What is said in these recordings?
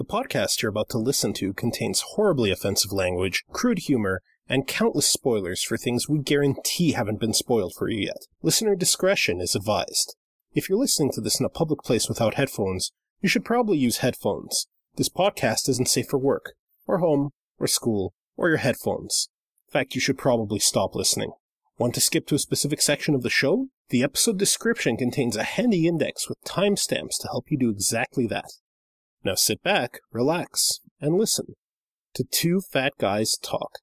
The podcast you're about to listen to contains horribly offensive language, crude humor, and countless spoilers for things we guarantee haven't been spoiled for you yet. Listener discretion is advised. If you're listening to this in a public place without headphones, you should probably use headphones. This podcast isn't safe for work, or home, or school, or your headphones. In fact, you should probably stop listening. Want to skip to a specific section of the show? The episode description contains a handy index with timestamps to help you do exactly that. Now sit back, relax, and listen to two fat guys talk.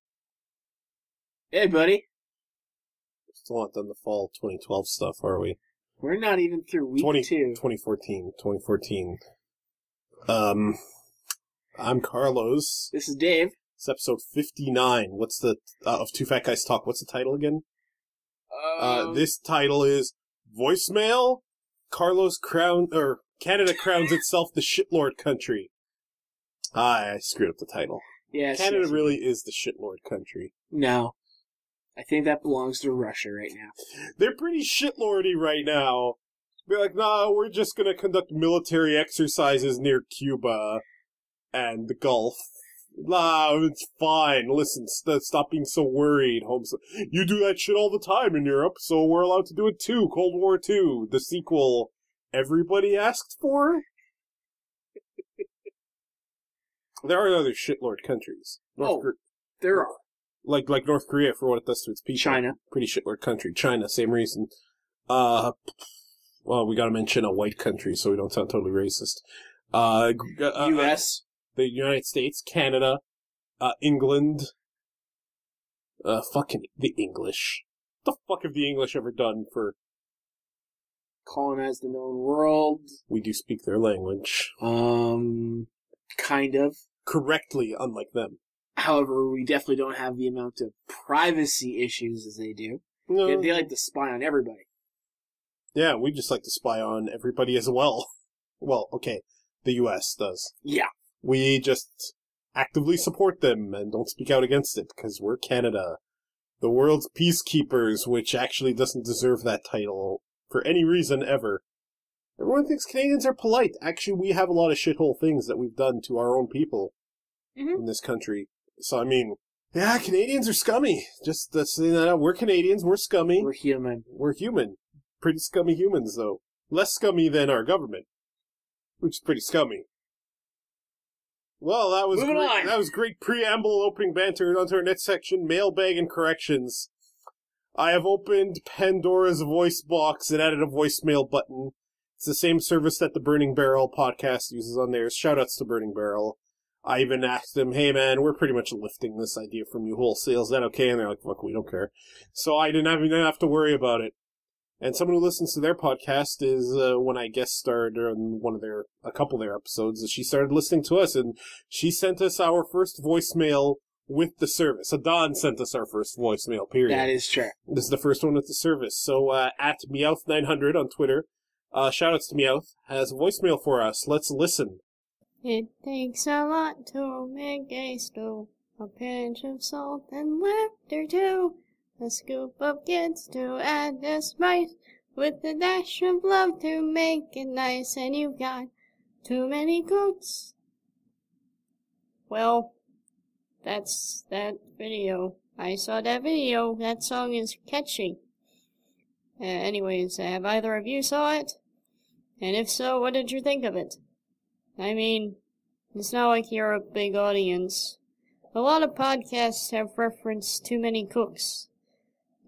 Hey, buddy. We're still not done the fall 2012 stuff, are we? We're not even through week 2. 2014. I'm Carlos. This is Dave. It's episode 59. What's the, of Two Fat Guys Talk, what's the title again? This title is Voicemail, Canada crowns itself the Shitlord Country. I screwed up the title. Yes. Canada really is the Shitlord Country. No. I think that belongs to Russia right now. They're pretty shitlordy right now. They're like, nah, we're just gonna conduct military exercises near Cuba and the Gulf. Nah, it's fine. Listen, stop being so worried. You do that shit all the time in Europe, so we're allowed to do it too. Cold War II, the sequel everybody asked for? There are other shitlord countries. There are. Like North Korea for what it does to its people. China. Pretty shitlord country. China, same reason. Well, we gotta mention a white country so we don't sound totally racist. U.S. The United States, Canada, England, fucking the English. What the fuck have the English ever done for... Colonize the known world. We do speak their language. Kind of. Correctly, unlike them. However, we definitely don't have the amount of privacy issues as they do. No. They like to spy on everybody. Yeah, we just like to spy on everybody as well. Well, okay, the U.S. does. Yeah. We just actively support them and don't speak out against it, because we're Canada. The world's peacekeepers, which actually doesn't deserve that title for any reason ever. Everyone thinks Canadians are polite. Actually, we have a lot of shithole things that we've done to our own people in this country. So, I mean, yeah, Canadians are scummy. Just saying that out. We're Canadians, we're scummy. We're human. We're human. Pretty scummy humans, though. Less scummy than our government, which is pretty scummy. Well, that was Moving great. on. That was great preamble opening banter. Onto our next section, mailbag and corrections. I have opened Pandora's voice box and added a voicemail button. It's the same service that the Burning Barrel podcast uses on theirs. Shoutouts to Burning Barrel. I even asked them, hey man, we're pretty much lifting this idea from you wholesale. Is that okay? And they're like, fuck, we don't care. So I didn't even have to worry about it. And someone who listens to their podcast is, when I guest starred on a couple of their episodes, she started listening to us, and she sent us our first voicemail with the service. So Don sent us our first voicemail, period. That is true. This is the first one with the service. So, at Meowth900 on Twitter, shoutouts to Meowth, has a voicemail for us. Let's listen. It takes a lot to make a stew, a pinch of salt and laughter too. A scoop of kids to add the spice, with a dash of love to make it nice, and you've got too many cooks. Well, that's that video. I saw that video. That song is catchy. Anyways, have either of you saw it? And if so, what did you think of it? I mean, it's not like you're a big audience. A lot of podcasts have referenced too many cooks.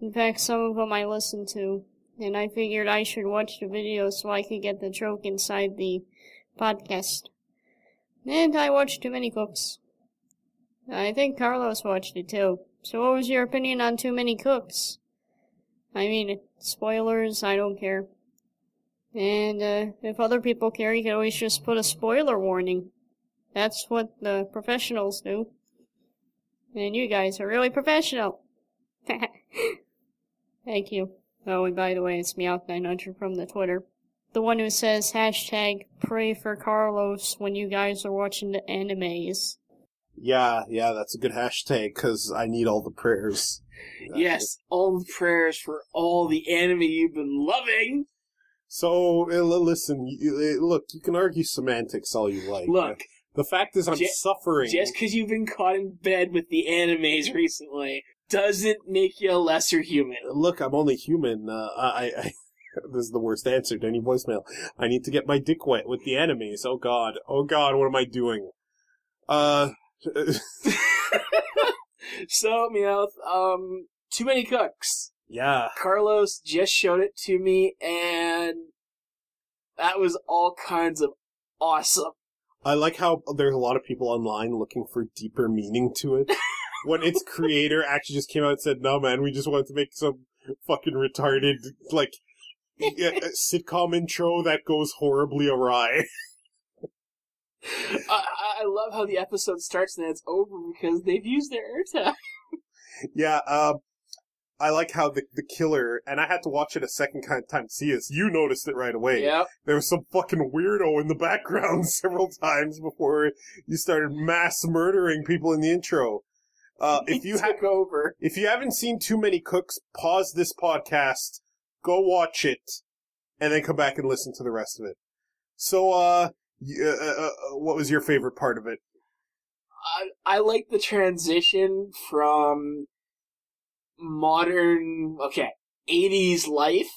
In fact, some of them I listen to, and I figured I should watch the video so I could get the joke inside the podcast. And I watched Too Many Cooks. I think Carlos watched it too. So what was your opinion on Too Many Cooks? I mean, spoilers, I don't care. And if other people care, you can always just put a spoiler warning. That's what the professionals do. And you guys are really professional. Thank you. Oh, and by the way, it's Meowth900 from the Twitter. The one who says hashtag pray for Carlos when you guys are watching the animes. Yeah, that's a good hashtag, because I need all the prayers. Yes, all the prayers for all the anime you've been loving. So, listen, look, you can argue semantics all you like. Look, The fact is I'm suffering. Just because you've been caught in bed with the animes recently doesn't make you a lesser human. Look, I'm only human. This is the worst answer to any voicemail. I need to get my dick wet with the animes. Oh god, what am I doing? So, Meowth, too many cooks. Yeah. Carlos just showed it to me, and that was all kinds of awesome. I like how there's a lot of people online looking for deeper meaning to it. When its creator actually just came out and said, no man, we just wanted to make some fucking retarded, like, sitcom intro that goes horribly awry. I love how the episode starts and then it's over because they've used their airtime. Yeah, I like how the killer, and I had to watch it a second time to see this. You noticed it right away. Yep. There was some fucking weirdo in the background several times before you started mass murdering people in the intro. If you haven't seen Too Many Cooks, pause this podcast, go watch it, and then come back and listen to the rest of it. So, what was your favorite part of it? I like the transition from modern, 80s life,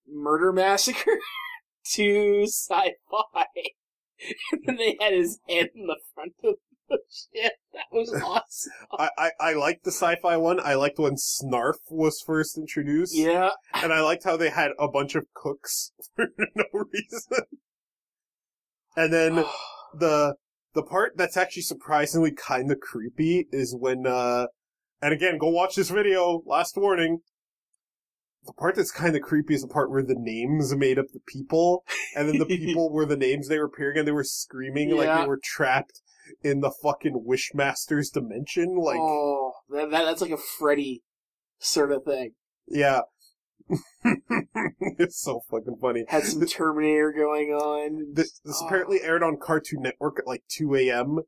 murder massacre, to sci-fi. And then they had his head in the front of the shit. That was awesome. I liked the sci-fi one. I liked when Snarf was first introduced. Yeah. And I liked how they had a bunch of cooks for no reason. And then the part that's actually surprisingly kind of creepy is when, and again, go watch this video, last warning. The part that's kind of creepy is the part where the names made up the people, and then the people were the names they were appearing in, they were screaming like they were trapped in the fucking Wishmaster's dimension. Like, oh, that's like a Freddy sort of thing. Yeah. It's so fucking funny. Had some Terminator going on. This apparently aired on Cartoon Network at like 2 a.m.,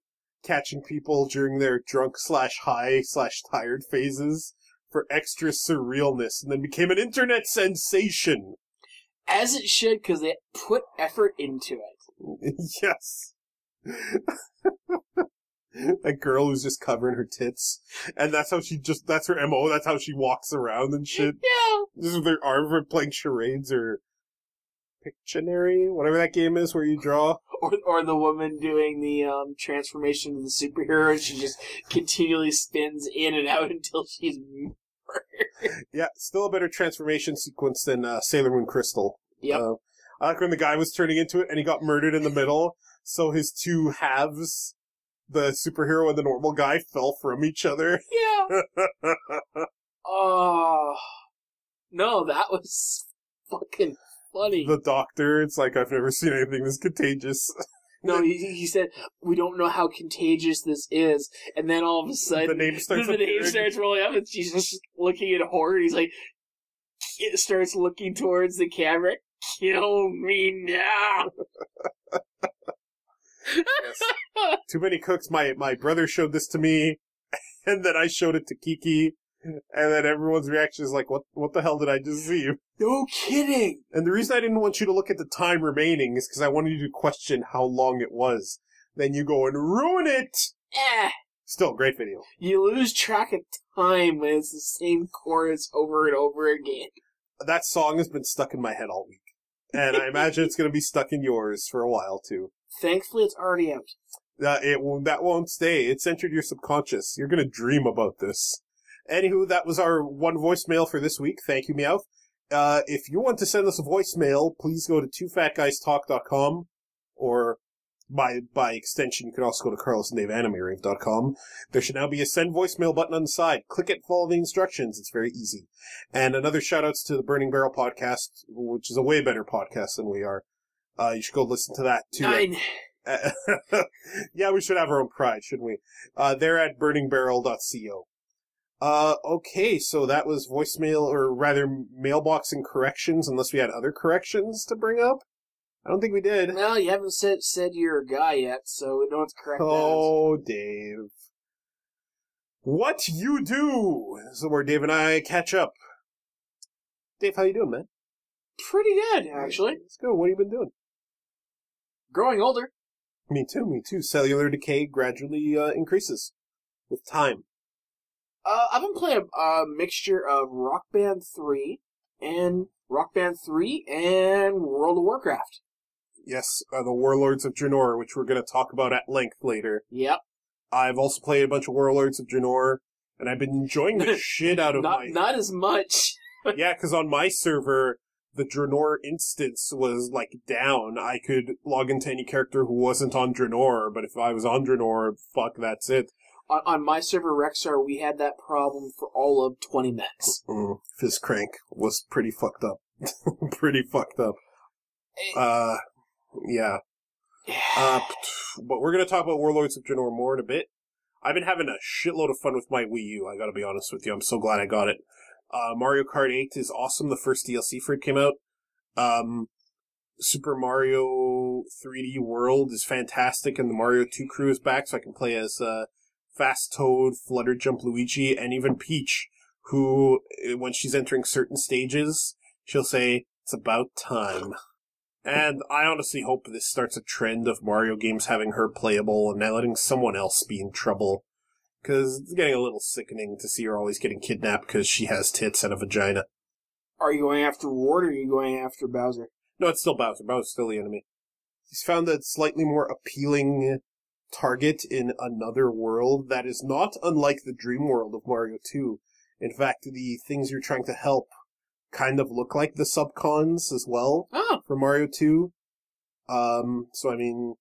catching people during their drunk/high/tired phases for extra surrealness, and then became an internet sensation. As it should, because they put effort into it. Yes. That girl who's just covering her tits, and that's her MO, that's how she walks around and shit. Yeah. This is their arm for playing charades or Pictionary, whatever that game is where you draw. Or the woman doing the transformation of the superhero, and she just continually spins in and out until she's murdered. Yeah, still a better transformation sequence than Sailor Moon Crystal. Yep. I like when the guy was turning into it and he got murdered in the middle, so his two halves, the superhero and the normal guy, fell from each other. Yeah. Oh. No, that was fucking funny. The doctor, it's like, I've never seen anything this contagious. No, he said, we don't know how contagious this is. And then all of a sudden, the name starts rolling up, and she's just looking in horror. He's like, starts looking towards the camera. Kill me now. Yes. Too Many Cooks. My brother showed this to me, and then I showed it to Kiki, and then everyone's reaction is like, what the hell did I just see? No kidding! And the reason I didn't want you to look at the time remaining is because I wanted you to question how long it was. Then you go and ruin it! Still, great video. You lose track of time when it's the same chorus over and over again. That song has been stuck in my head all week. And I imagine it's going to be stuck in yours for a while, too. Thankfully, it's already out. That won't stay. It's entered your subconscious. You're going to dream about this. Anywho, that was our one voicemail for this week. Thank you, Meowth. If you want to send us a voicemail, please go to twofatguystalk.com, or by extension, you can also go to carlosanddaveanimerave.com. There should now be a send voicemail button on the side. Click it, follow the instructions. It's very easy. And another shout-outs to the Burning Barrel podcast, which is a way better podcast than we are. You should go listen to that, too. 9. Yeah, we should have our own pride, shouldn't we? They're at burningbarrel.co. Okay, so that was voicemail, or rather mailbox and corrections, unless we had other corrections to bring up. I don't think we did. Well, you haven't said you're a guy yet, so we don't have to correct that. Oh, Dave. What you do? This is where Dave and I catch up. Dave, how you doing, man? Pretty good, actually. Let's go. What have you been doing? Growing older. Me too. Cellular decay gradually increases with time. I've been playing a mixture of Rock Band 3 and World of Warcraft. Yes, the Warlords of Draenor, which we're going to talk about at length later. Yep. I've also played a bunch of Warlords of Draenor, and I've been enjoying the shit out of Not as much. Yeah, because on my server, the Draenor instance was, like, down. I could log into any character who wasn't on Draenor, but if I was on Draenor, fuck, that's it. On my server, Rexar, we had that problem for all of 20 minutes. Fizzcrank was pretty fucked up. Pretty fucked up. Yeah. But we're going to talk about Warlords of Draenor more in a bit. I've been having a shitload of fun with my Wii U, I gotta be honest with you. I'm so glad I got it. Mario Kart 8 is awesome. The first DLC for it came out. Super Mario 3D World is fantastic, and the Mario 2 crew is back, so I can play as Fast Toad, Flutter Jump Luigi, and even Peach, who, when she's entering certain stages, she'll say, "It's about time." And I honestly hope this starts a trend of Mario games having her playable and not letting someone else be in trouble. Because it's getting a little sickening to see her always getting kidnapped because she has tits and a vagina. Are you going after Ward or are you going after Bowser? No, it's still Bowser. Bowser's still the enemy. He's found a slightly more appealing target in another world that is not unlike the dream world of Mario 2. In fact, the things you're trying to help kind of look like the subcons as well for Mario 2. So, I mean,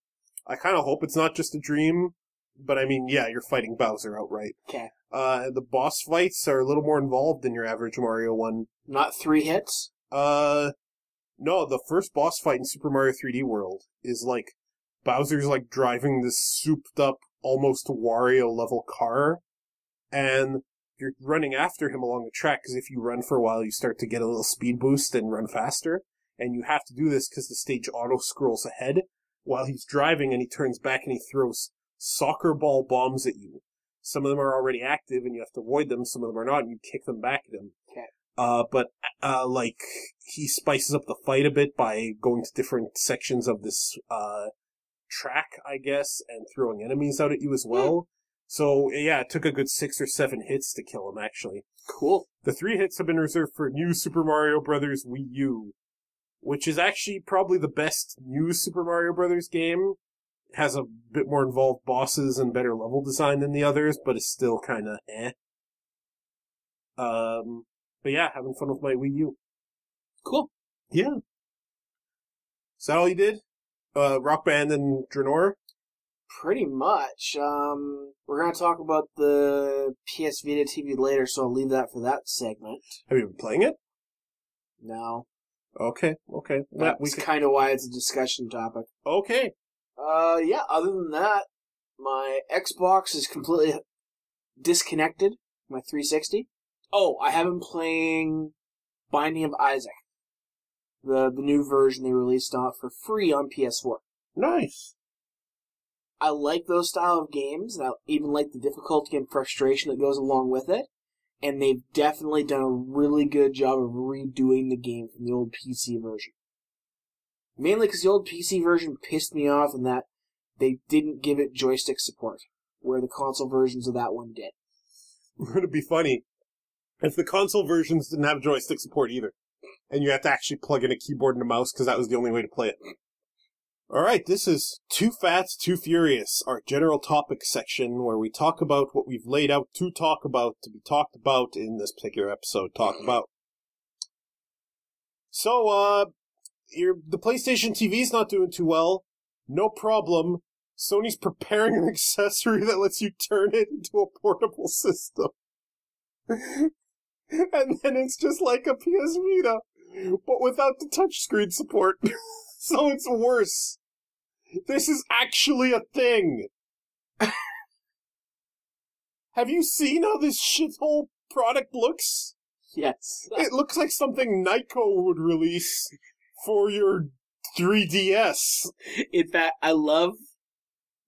I kind of hope it's not just a dream, but I mean, yeah, you're fighting Bowser outright. Okay. The boss fights are a little more involved than your average Mario one. Not 3 hits? No, the first boss fight in Super Mario 3D World is like, Bowser's like driving this souped up, almost Wario-level car, and you're running after him along the track, because if you run for a while, you start to get a little speed boost and run faster, and you have to do this because the stage auto-scrolls ahead while he's driving, and he turns back and he throws soccer ball bombs at you. Some of them are already active, and you have to avoid them, some of them are not, and you kick them back at him. Okay. But he spices up the fight a bit by going to different sections of this, track, I guess, and throwing enemies out at you as well. So, yeah, it took a good 6 or 7 hits to kill him, actually. Cool. The 3 hits have been reserved for New Super Mario Bros. Wii U, which is actually probably the best new Super Mario Bros. Game. It has a bit more involved bosses and better level design than the others, but it's still kind of eh. But yeah, having fun with my Wii U. Cool. Yeah. Is that all you did? Rock Band and Draenor? Pretty much. We're going to talk about the PS Vita TV later, so I'll leave that for that segment. Have you been playing it? No. Okay. That's kind of why it's a discussion topic. Okay. Yeah, other than that, my Xbox is completely disconnected, my 360. Oh, I have been playing Binding of Isaac. The new version they released for free on PS4. Nice. I like those style of games, and I even like the difficulty and frustration that goes along with it. And they've definitely done a really good job of redoing the game from the old PC version. Mainly because the old PC version pissed me off in that they didn't give it joystick support, where the console versions of that one did. It'd be funny if the console versions didn't have joystick support either, and you had to actually plug in a keyboard and a mouse because that was the only way to play it. Alright, this is Too Fat, Too Furious, our general topic section where we talk about what we've laid out to talk about, to be talked about in this particular episode. So, the PlayStation TV's not doing too well. No problem. Sony's preparing an accessory that lets you turn it into a portable system. And then it's just like a PS Vita, but without the touchscreen support. So it's worse. This is actually a thing. Have you seen how this shithole product looks? Yes. It looks like something Nyko would release for your 3DS. In fact, I love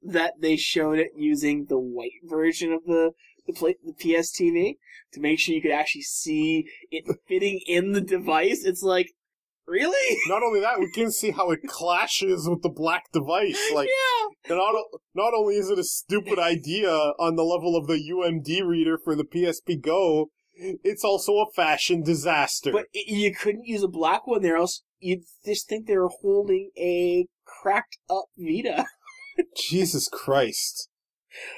that they showed it using the white version of the PS TV to make sure you could actually see it fitting in the device. It's like, Really? Not only that, we can see how it clashes with the black device. Like, Yeah. and not only is it a stupid idea on the level of the UMD reader for the PSP Go, it's also a fashion disaster. But you couldn't use a black one there, else you'd just think they were holding a cracked up Vita. Jesus Christ.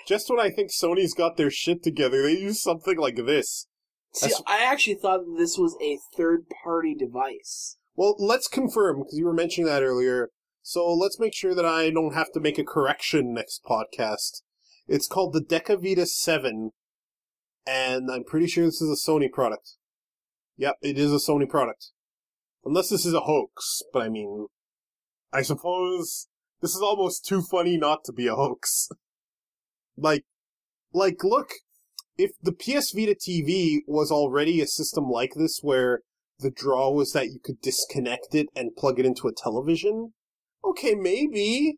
Just when I think Sony's got their shit together, they use something like this. See, I actually thought this was a third-party device. Well, let's confirm, because you were mentioning that earlier. So let's make sure that I don't have to make a correction next podcast. It's called the Decavita 7, and I'm pretty sure this is a Sony product. Yep, it is a Sony product. Unless this is a hoax, but I mean, I suppose this is almost too funny not to be a hoax. Like, look, if the PS Vita TV was already a system like this where the draw was that you could disconnect it and plug it into a television, okay, maybe.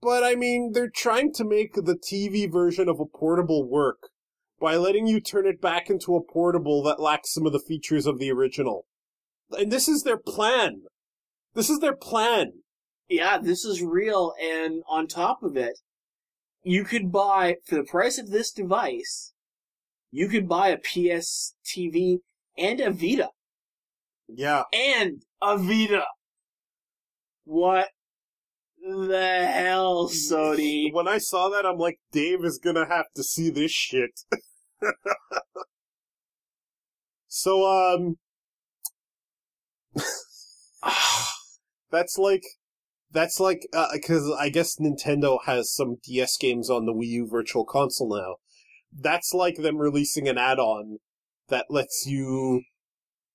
But I mean, they're trying to make the TV version of a portable work by letting you turn it back into a portable that lacks some of the features of the original. And this is their plan. This is their plan. Yeah, this is real, and on top of it, you could buy, for the price of this device, you could buy a PS TV and a Vita. Yeah. And a Vita. What the hell, Sony? When I saw that, I'm like, Dave is gonna have to see this shit. So, that's like, because I guess Nintendo has some DS games on the Wii U Virtual Console now. That's like them releasing an add-on that lets you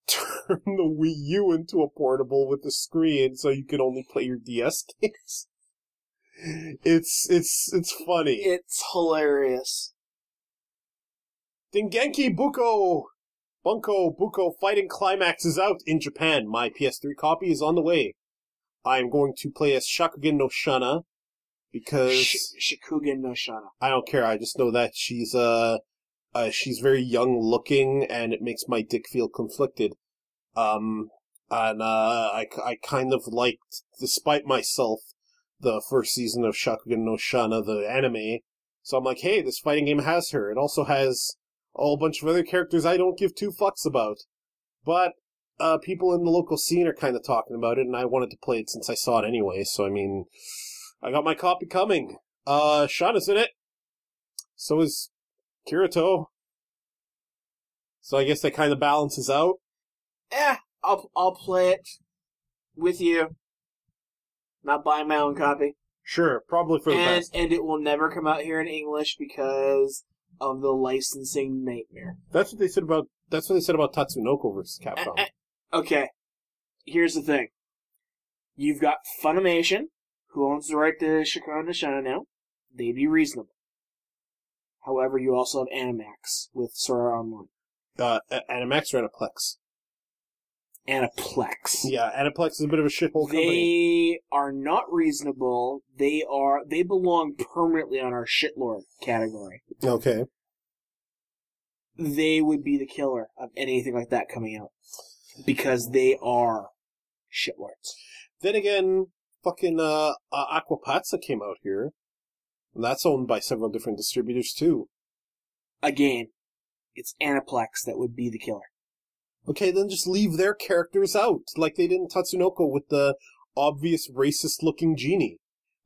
turn the Wii U into a portable with a screen so you can only play your DS games. It's funny. It's hilarious. Dengenki Bunko Fighting Climax is out in Japan. My PS3 copy is on the way. I am going to play as Shakugan no Shana because Shakugan no Shana. I don't care. I just know that she's very young looking, and it makes my dick feel conflicted. I kind of liked, despite myself, the first season of Shakugan no Shana, the anime. So I'm like, hey, this fighting game has her. It also has a whole bunch of other characters I don't give two fucks about. But people in the local scene are kind of talking about it, and I wanted to play it since I saw it anyway. So, I mean, I got my copy coming. Shana's in it. So is Kirito. So I guess that kind of balances out. I'll play it with you. Not buying my own copy. Sure, probably for the best. And it will never come out here in English because of the licensing nightmare. That's what they said about Tatsunoko versus Capcom. Okay, here's the thing. You've got Funimation, who owns the right to Shakugan no Shana now. They'd be reasonable. However, you also have Animax with Sora Online. Animax or Aniplex? Aniplex. Yeah, Aniplex is a bit of a shithole company. They are not reasonable. They belong permanently on our shitlord category. Okay. They would be the killer of anything like that coming out. Because they are shitlords. Then again, fucking Aquapazza came out here. And that's owned by several different distributors too. Again, it's Aniplex that would be the killer. Okay, then just leave their characters out, like they did in Tatsunoko with the obvious racist-looking genie.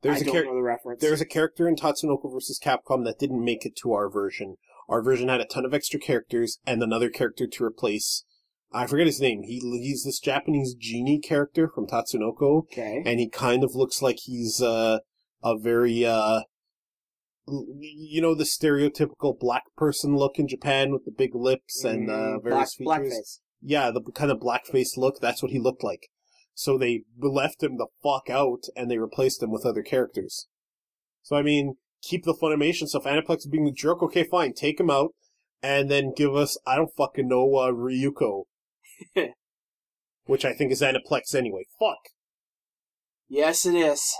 I don't know the reference. There's a character in Tatsunoko vs. Capcom that didn't make it to our version. Our version had a ton of extra characters and another character to replace. I forget his name. He's this Japanese genie character from Tatsunoko. Okay. And he kind of looks like he's a very you know, the stereotypical black person look in Japan with the big lips and various features. Blackface. Yeah, the kind of blackface look, that's what he looked like. So they left him the fuck out, and they replaced him with other characters. So, I mean, keep the Funimation stuff. Aniplex being the jerk, okay, fine, take him out, and then give us, I don't fucking know, Ryuko. Which I think is Aniplex anyway. Fuck! Yes, it is.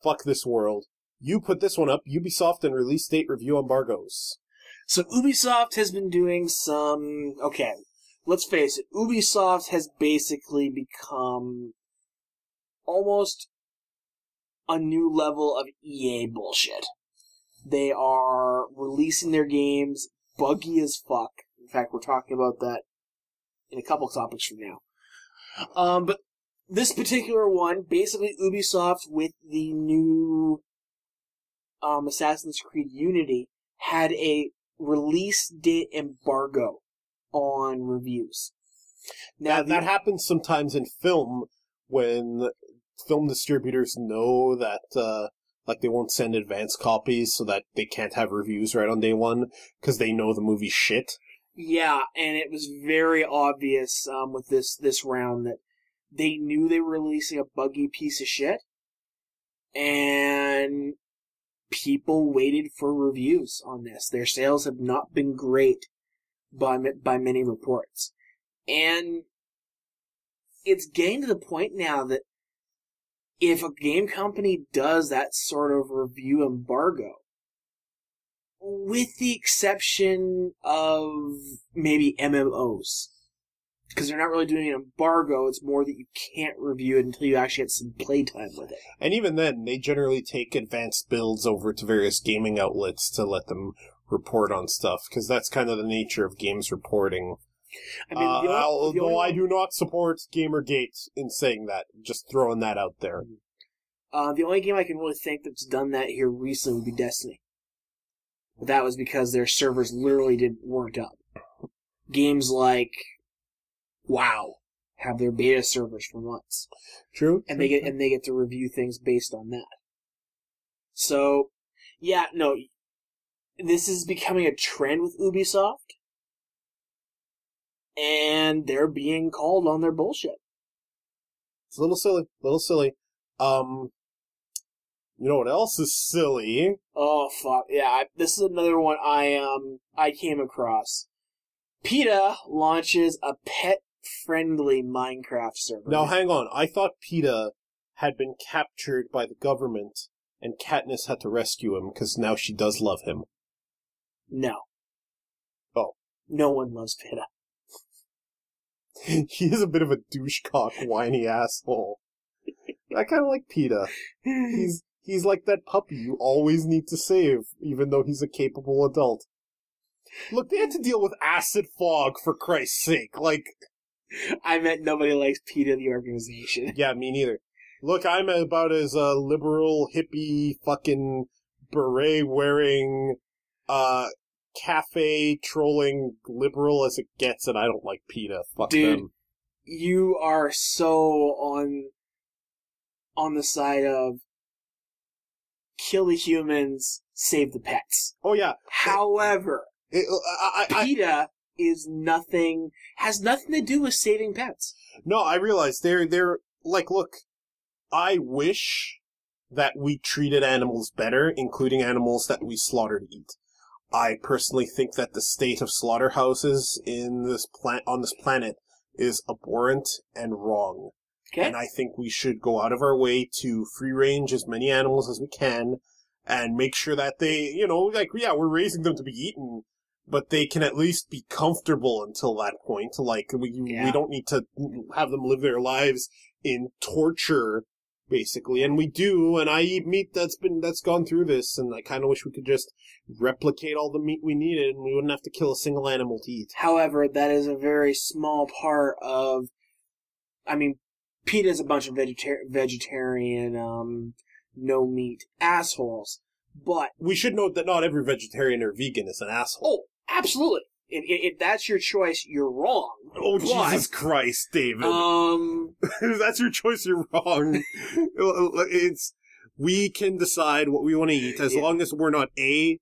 Fuck this world. You put this one up, Ubisoft and release date review embargoes. So Ubisoft has been doing some... Okay, let's face it, Ubisoft has basically become almost a new level of EA bullshit. They are releasing their games buggy as fuck. In fact, we're talking about that in a couple topics from now. But this particular one, basically Ubisoft with the new Assassin's Creed Unity had a release date embargo on reviews. Now that happens sometimes in film when film distributors know that like they won't send advance copies so that they can't have reviews right on day one because they know the movie's shit. Yeah, and it was very obvious with this round that they knew they were releasing a buggy piece of shit, and people waited for reviews on this. Their sales have not been great by many reports. And it's getting to the point now that if a game company does that sort of review embargo, with the exception of maybe MMOs, because they're not really doing an embargo, it's more that you can't review it until you actually get some playtime with it. And even then, they generally take advanced builds over to various gaming outlets to let them report on stuff, because that's kind of the nature of games reporting. I mean, although I do not support Gamergate in saying that, just throwing that out there. The only game I can really think that's done that here recently would be Destiny. But that was because their servers literally weren't up. Games like WoW have their beta servers for months. True. And they get to review things based on that. So, yeah, no, this is becoming a trend with Ubisoft. And they're being called on their bullshit. It's a little silly. You know what else is silly? Oh, fuck. Yeah, this is another one I came across. PETA launches a pet-friendly Minecraft server. Now, hang on. I thought PETA had been captured by the government, and Katniss had to rescue him, because now she does love him. No. Oh. No one loves PETA. He is a bit of a douchecock, whiny asshole. I kind of like PETA. He's like that puppy you always need to save, even though he's a capable adult. Look, they had to deal with acid fog, for Christ's sake. Like, I meant nobody likes PETA, the organization. Yeah, me neither. Look, I'm about as a liberal, hippie, fucking beret-wearing, cafe-trolling liberal as it gets, and I don't like PETA. Fuck Dude, them. You are so on the side of kill the humans, save the pets. Oh, yeah. However, PETA has nothing to do with saving pets. No, I realize they're like, look, I wish that we treated animals better, including animals that we slaughter to eat. I personally think that the state of slaughterhouses on this planet is abhorrent and wrong. Okay. And I think we should go out of our way to free range as many animals as we can and make sure that they, we're raising them to be eaten, but they can at least be comfortable until that point. Like, we don't need to have them live their lives in torture, basically. And we do, and I eat meat that's gone through this, and I kind of wish we could just replicate all the meat we needed and we wouldn't have to kill a single animal to eat. However, that is a very small part of, PETA is a bunch of vegetarian, no meat assholes, but we should note that not every vegetarian or vegan is an asshole. Oh, absolutely. If that's your choice, you're wrong. Oh, but, Jesus Christ, David. If that's your choice, you're wrong. We can decide what we want to eat as long as we're not A,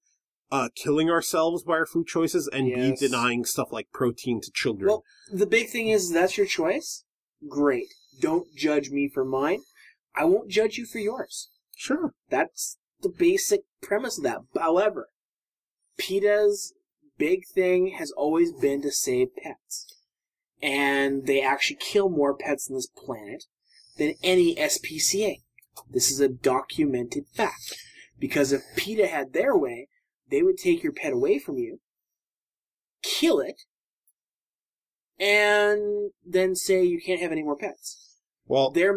killing ourselves by our food choices, and B, denying stuff like protein to children. Well, the big thing is that's your choice. Great. Don't judge me for mine. I won't judge you for yours. Sure. That's the basic premise of that. However, PETA's big thing has always been to save pets. And they actually kill more pets on this planet than any SPCA. This is a documented fact. Because if PETA had their way, they would take your pet away from you, kill it, and then say you can't have any more pets. Well, Their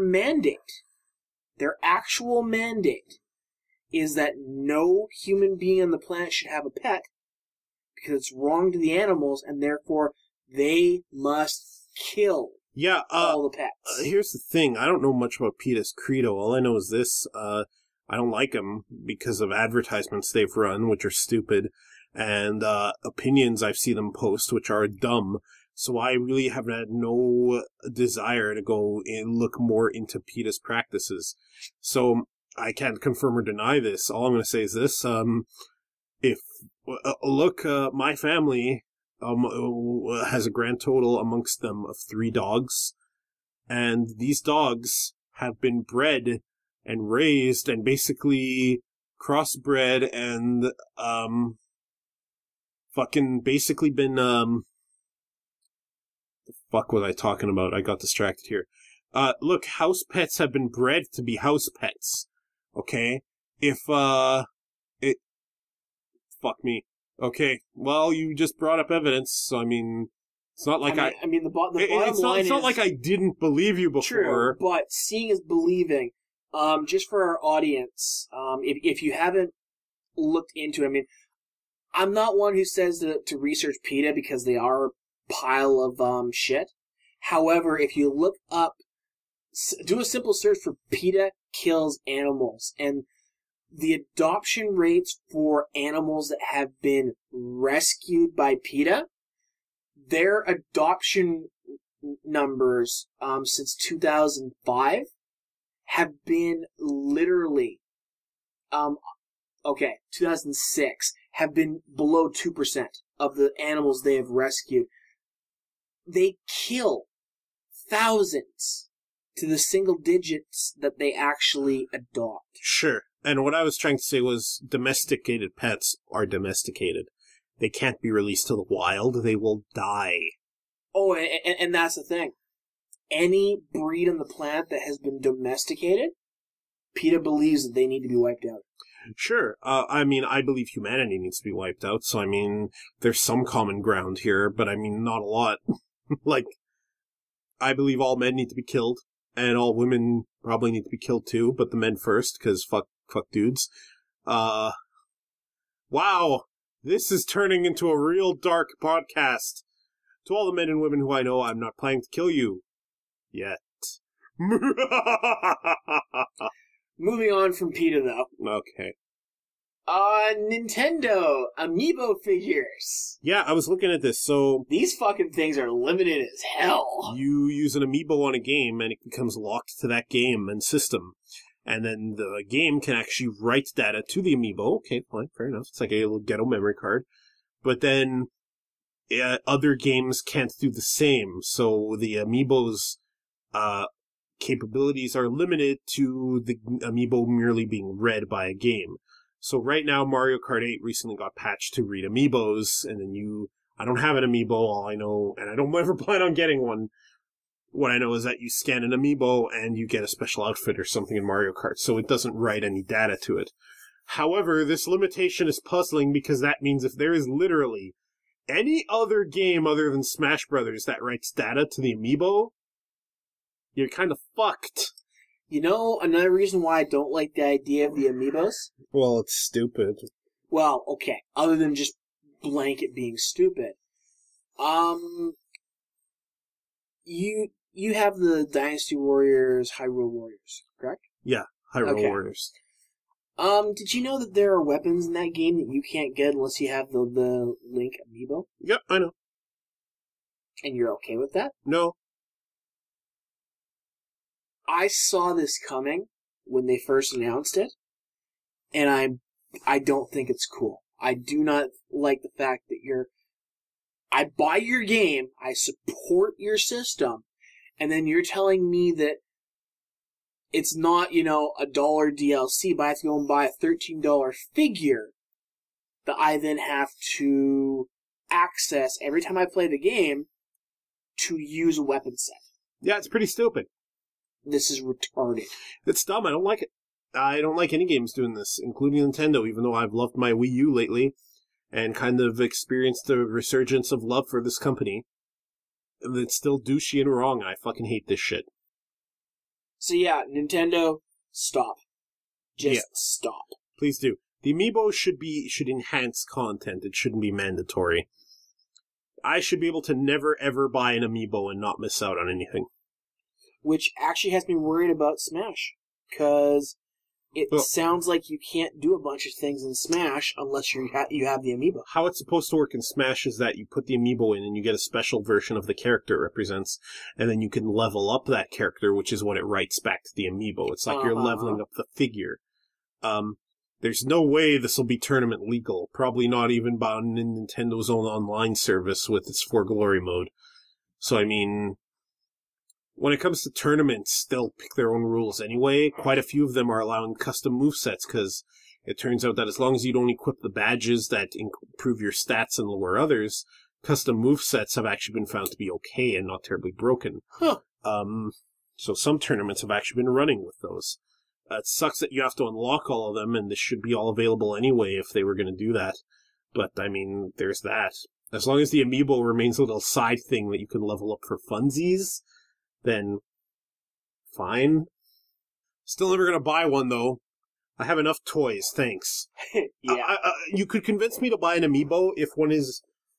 actual mandate, is that no human being on the planet should have a pet because it's wrong to the animals, and therefore they must kill all the pets. Here's the thing. I don't know much about PETA's credo. All I know is this. I don't like them because of advertisements they've run, which are stupid, and opinions I've seen them post, which are dumb. So I really have had no desire to go and look more into PETA's practices. So I can't confirm or deny this. All I'm going to say is this. My family has a grand total amongst them of 3 dogs, and these dogs have been bred and raised and basically crossbred and basically been the fuck was I talking about? I got distracted here. Look, house pets have been bred to be house pets. Okay? Fuck me. Okay, well, you just brought up evidence, so I mean, it's not like the bottom line it's not like I didn't believe you before. True, but seeing is believing. Just for our audience, if you haven't looked into it, I mean, I'm not one who says to research PETA because they are a pile of shit. However, if you look up, do a simple search for PETA kills animals, and the adoption rates for animals that have been rescued by PETA, their adoption numbers since 2005 have been literally, 2006, have been below 2% of the animals they have rescued. They kill thousands to the single digits that they actually adopt. Sure. And what I was trying to say was domesticated pets are domesticated. They can't be released to the wild. They will die. Oh, and that's the thing. Any breed on the planet that has been domesticated, PETA believes that they need to be wiped out. Sure. I mean, I believe humanity needs to be wiped out, so I mean, there's some common ground here, but I mean, not a lot. Like, I believe all men need to be killed, and all women probably need to be killed too, but the men first, because fuck dudes. Wow. This is turning into a real dark podcast. To all the men and women who I know, I'm not planning to kill you. Yet. Moving on from PETA, though. Okay. Nintendo Amiibo figures. Yeah, I was looking at this, so... These fucking things are limited as hell. You use an Amiibo on a game, and it becomes locked to that game and system. And then the game can actually write data to the Amiibo. Okay, fine, fair enough. It's like a little ghetto memory card. But then other games can't do the same. So the Amiibo's capabilities are limited to the Amiibo merely being read by a game. So right now, Mario Kart 8 recently got patched to read Amiibos, and then I don't have an Amiibo, all I know, and I don't ever plan on getting one. What I know is that you scan an Amiibo and you get a special outfit or something in Mario Kart, so it doesn't write any data to it. However, this limitation is puzzling because that means if there is literally any other game other than Smash Brothers that writes data to the Amiibo, you're kind of fucked. You know, another reason why I don't like the idea of the Amiibos? Well, it's stupid. Well, okay, other than just blanket being stupid. You have the Dynasty Warriors, Hyrule Warriors, correct? Yeah, Hyrule Warriors. Did you know that there are weapons in that game that you can't get unless you have the Link Amiibo? Yep, I know. And you're okay with that? No. I saw this coming when they first announced it, and I don't think it's cool. I do not like the fact that I buy your game, I support your system, and then you're telling me that it's not, $1 DLC, but I have to go and buy a $13 figure that I then have to access every time I play the game to use a weapon set. Yeah, it's pretty stupid. This is retarded. It's dumb. I don't like it. I don't like any games doing this, including Nintendo, even though I've loved my Wii U lately and kind of experienced the resurgence of love for this company. it's still douchey and wrong. I fucking hate this shit. So yeah, Nintendo, stop. Just stop. Please do. The Amiibo should enhance content. It shouldn't be mandatory. I should be able to never ever buy an Amiibo and not miss out on anything. Which actually has me worried about Smash, because it sounds like you can't do a bunch of things in Smash unless you have the Amiibo. How it's supposed to work in Smash is that you put the Amiibo in and you get a special version of the character it represents, and then you can level up that character, which is what it writes back to the Amiibo. It's like you're leveling up the figure. There's no way this will be tournament legal. Probably not even bound in Nintendo's own online service with its For Glory mode. So, I mean, when it comes to tournaments, they'll pick their own rules anyway. Quite a few of them are allowing custom movesets, because it turns out that as long as you don't equip the badges that improve your stats and lower others, custom movesets have actually been found to be okay and not terribly broken. Huh. So some tournaments have actually been running with those. It sucks that you have to unlock all of them, and this should be all available anyway if they were going to do that. But, I mean, there's that. As long as the Amiibo remains a little side thing that you can level up for funsies, then fine. Still never going to buy one, though. I have enough toys, thanks. Yeah. You could convince me to buy an Amiibo if one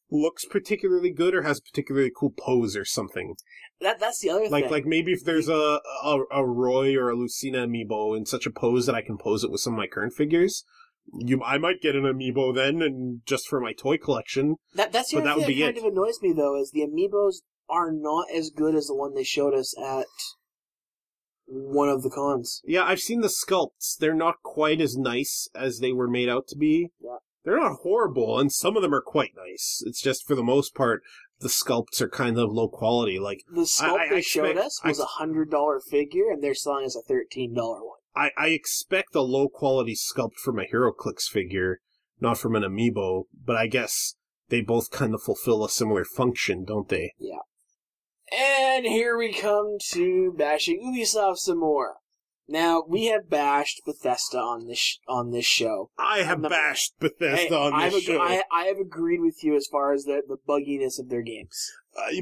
looks particularly good or has a particularly cool pose or something. That's the other thing. Like maybe if there's a Roy or a Lucina Amiibo in such a pose that I can pose it with some of my current figures, I might get an Amiibo then, and just for my toy collection. That's the other thing that kind of annoys me, though, is the Amiibos are not as good as the one they showed us at one of the cons. Yeah, I've seen the sculpts. They're not quite as nice as they were made out to be. Yeah. They're not horrible, and some of them are quite nice. It's just, for the most part, the sculpts are kind of low quality. Like the sculpt they showed us was a $100 figure, and they're selling us a $13 one. I expect a low quality sculpt from a HeroClix figure, not from an Amiibo, but I guess they both kind of fulfill a similar function, don't they? Yeah. And here we come to bashing Ubisoft some more. Now, we have bashed Bethesda on this show. I have bashed Bethesda on this show. I have agreed with you as far as the bugginess of their games.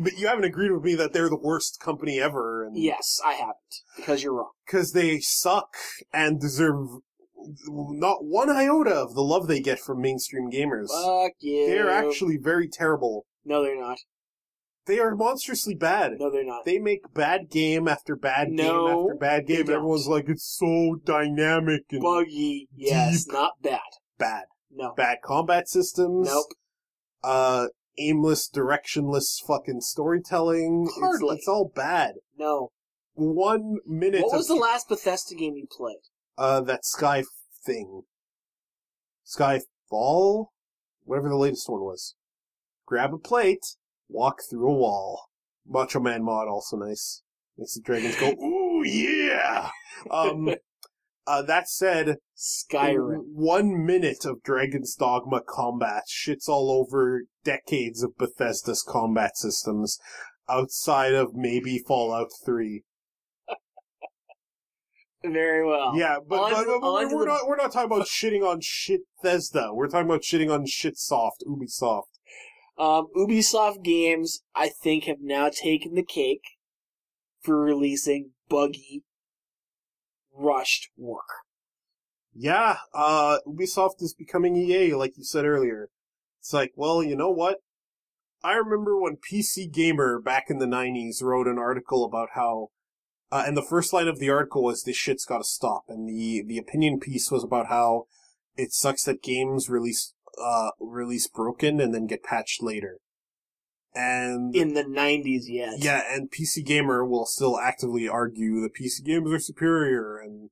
But you haven't agreed with me that they're the worst company ever. And yes, I haven't, because you're wrong. Because they suck and deserve not one iota of the love they get from mainstream gamers. Fuck you. They're actually very terrible. No, they're not. They are monstrously bad. No, they're not. They make bad game after bad game after bad game, and everyone's like, it's so dynamic and buggy. Yes, deep. not bad. Bad. No. Bad combat systems. Nope. Aimless, directionless fucking storytelling. Hardly. It's all bad. No. 1 minute. What was the last Bethesda game you played? That Sky thing. Skyfall? Whatever the latest one was. Grab a plate. Walk through a wall. Macho Man mod, also nice. Makes the dragons go, ooh, yeah! That said, Skyrim. 1 minute of Dragon's Dogma combat shits all over decades of Bethesda's combat systems, outside of maybe Fallout 3. Very well. Yeah, but we're not talking about shitting on Bethesda. We're talking about shitting on Shitsoft, Ubisoft. Ubisoft games, I think, have now taken the cake for releasing buggy, rushed work. Yeah, Ubisoft is becoming EA, like you said earlier. It's like, well, you know what? I remember when PC Gamer, back in the 90s, wrote an article about how, and the first line of the article was, this shit's gotta stop, and the opinion piece was about how it sucks that games release broken and then get patched later. And in the 90s, yes. Yeah, and PC Gamer will still actively argue that PC games are superior, and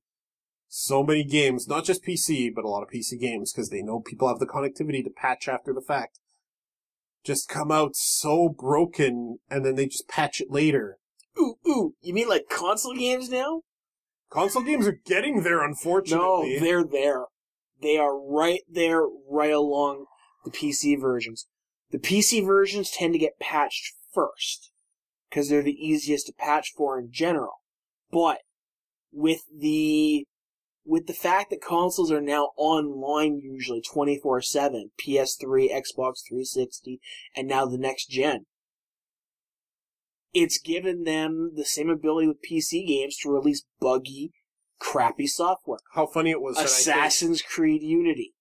so many games, not just PC, but a lot of PC games, because they know people have the connectivity to patch after the fact, just come out so broken, and then they just patch it later. Ooh, you mean like console games now? Console games are getting there, unfortunately. No, they're there. They are right there, right along the PC versions. The PC versions tend to get patched first, because they're the easiest to patch for in general. But with the fact that consoles are now online usually 24/7, PS3, Xbox 360, and now the next gen, it's given them the same ability with PC games to release buggy, crappy software. How funny it was. Assassin's Creed Unity.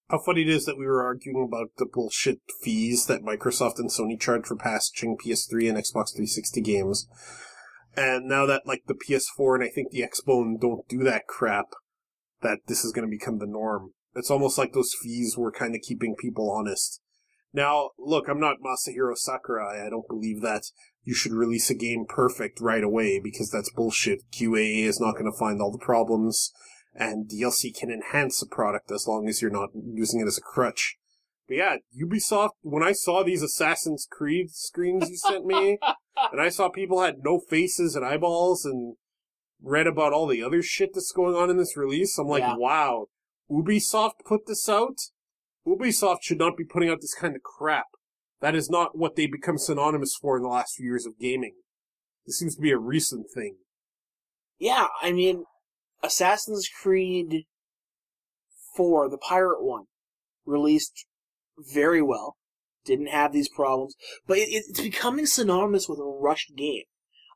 How funny it is that we were arguing about the bullshit fees that Microsoft and Sony charge for patching PS3 and Xbox 360 games. And now that, like, the PS4 and I think the Xbone don't do that crap, that this is going to become the norm. It's almost like those fees were kind of keeping people honest. Now, look, I'm not Masahiro Sakurai. I don't believe that you should release a game perfect right away, because that's bullshit. QA is not going to find all the problems, and DLC can enhance a product as long as you're not using it as a crutch. But yeah, Ubisoft, when I saw these Assassin's Creed screens you sent me, and I saw people had no faces and eyeballs, and read about all the other shit that's going on in this release, I'm like, wow, Ubisoft put this out? Ubisoft should not be putting out this kind of crap. That is not what they become synonymous for in the last few years of gaming. This seems to be a recent thing. Yeah, I mean, Assassin's Creed 4, the pirate one, released very well. Didn't have these problems. But it's becoming synonymous with a rushed game.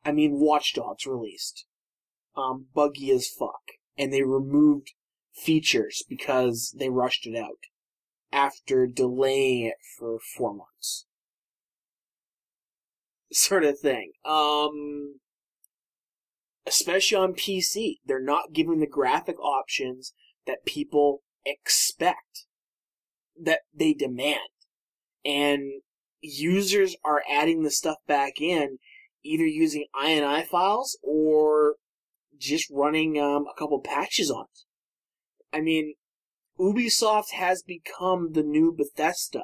I mean, Watch Dogs released. Buggy as fuck. And they removed features because they rushed it out after delaying it for 4 months. Sort of thing. Especially on PC, they're not giving the graphic options that people expect, that they demand. And users are adding the stuff back in, either using INI files or just running a couple patches on it. I mean, Ubisoft has become the new Bethesda,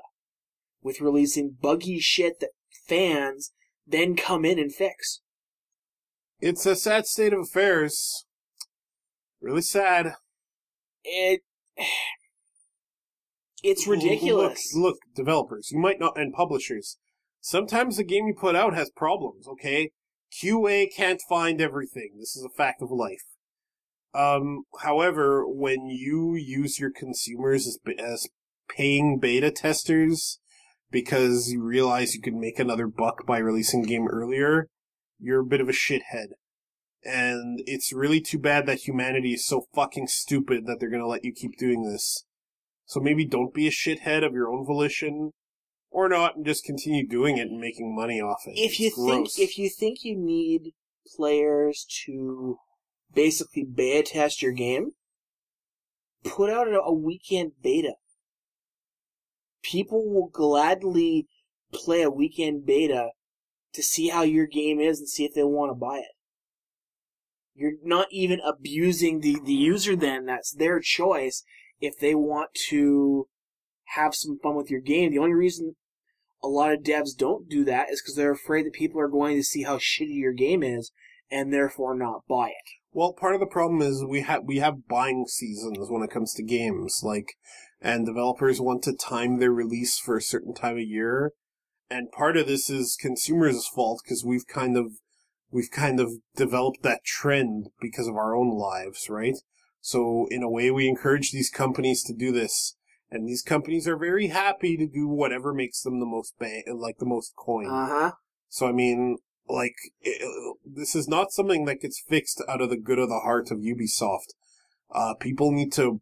with releasing buggy shit that fans then come in and fix. It's a sad state of affairs. Really sad. It's ridiculous. Look, developers, you might not, and publishers, sometimes the game you put out has problems, okay? QA can't find everything. This is a fact of life. However, when you use your consumers as paying beta testers because you realize you can make another buck by releasing a game earlier, you're a bit of a shithead. And it's really too bad that humanity is so fucking stupid that they're gonna let you keep doing this. So maybe don't be a shithead of your own volition, or not, and just continue doing it and making money off it. If you think you need players to basically beta test your game, put out a weekend beta. People will gladly play a weekend beta to see how your game is and see if they want to buy it. You're not even abusing the user then. That's their choice if they want to have some fun with your game. The only reason a lot of devs don't do that is because they're afraid that people are going to see how shitty your game is and therefore not buy it. Well, part of the problem is we have buying seasons when it comes to games, and developers want to time their release for a certain time of year, and part of this is consumers' fault because we've kind of developed that trend because of our own lives, right? So in a way, we encourage these companies to do this, and these companies are very happy to do whatever makes them the most the most coin. So I mean, this is not something that gets fixed out of the good of the heart of Ubisoft. People need to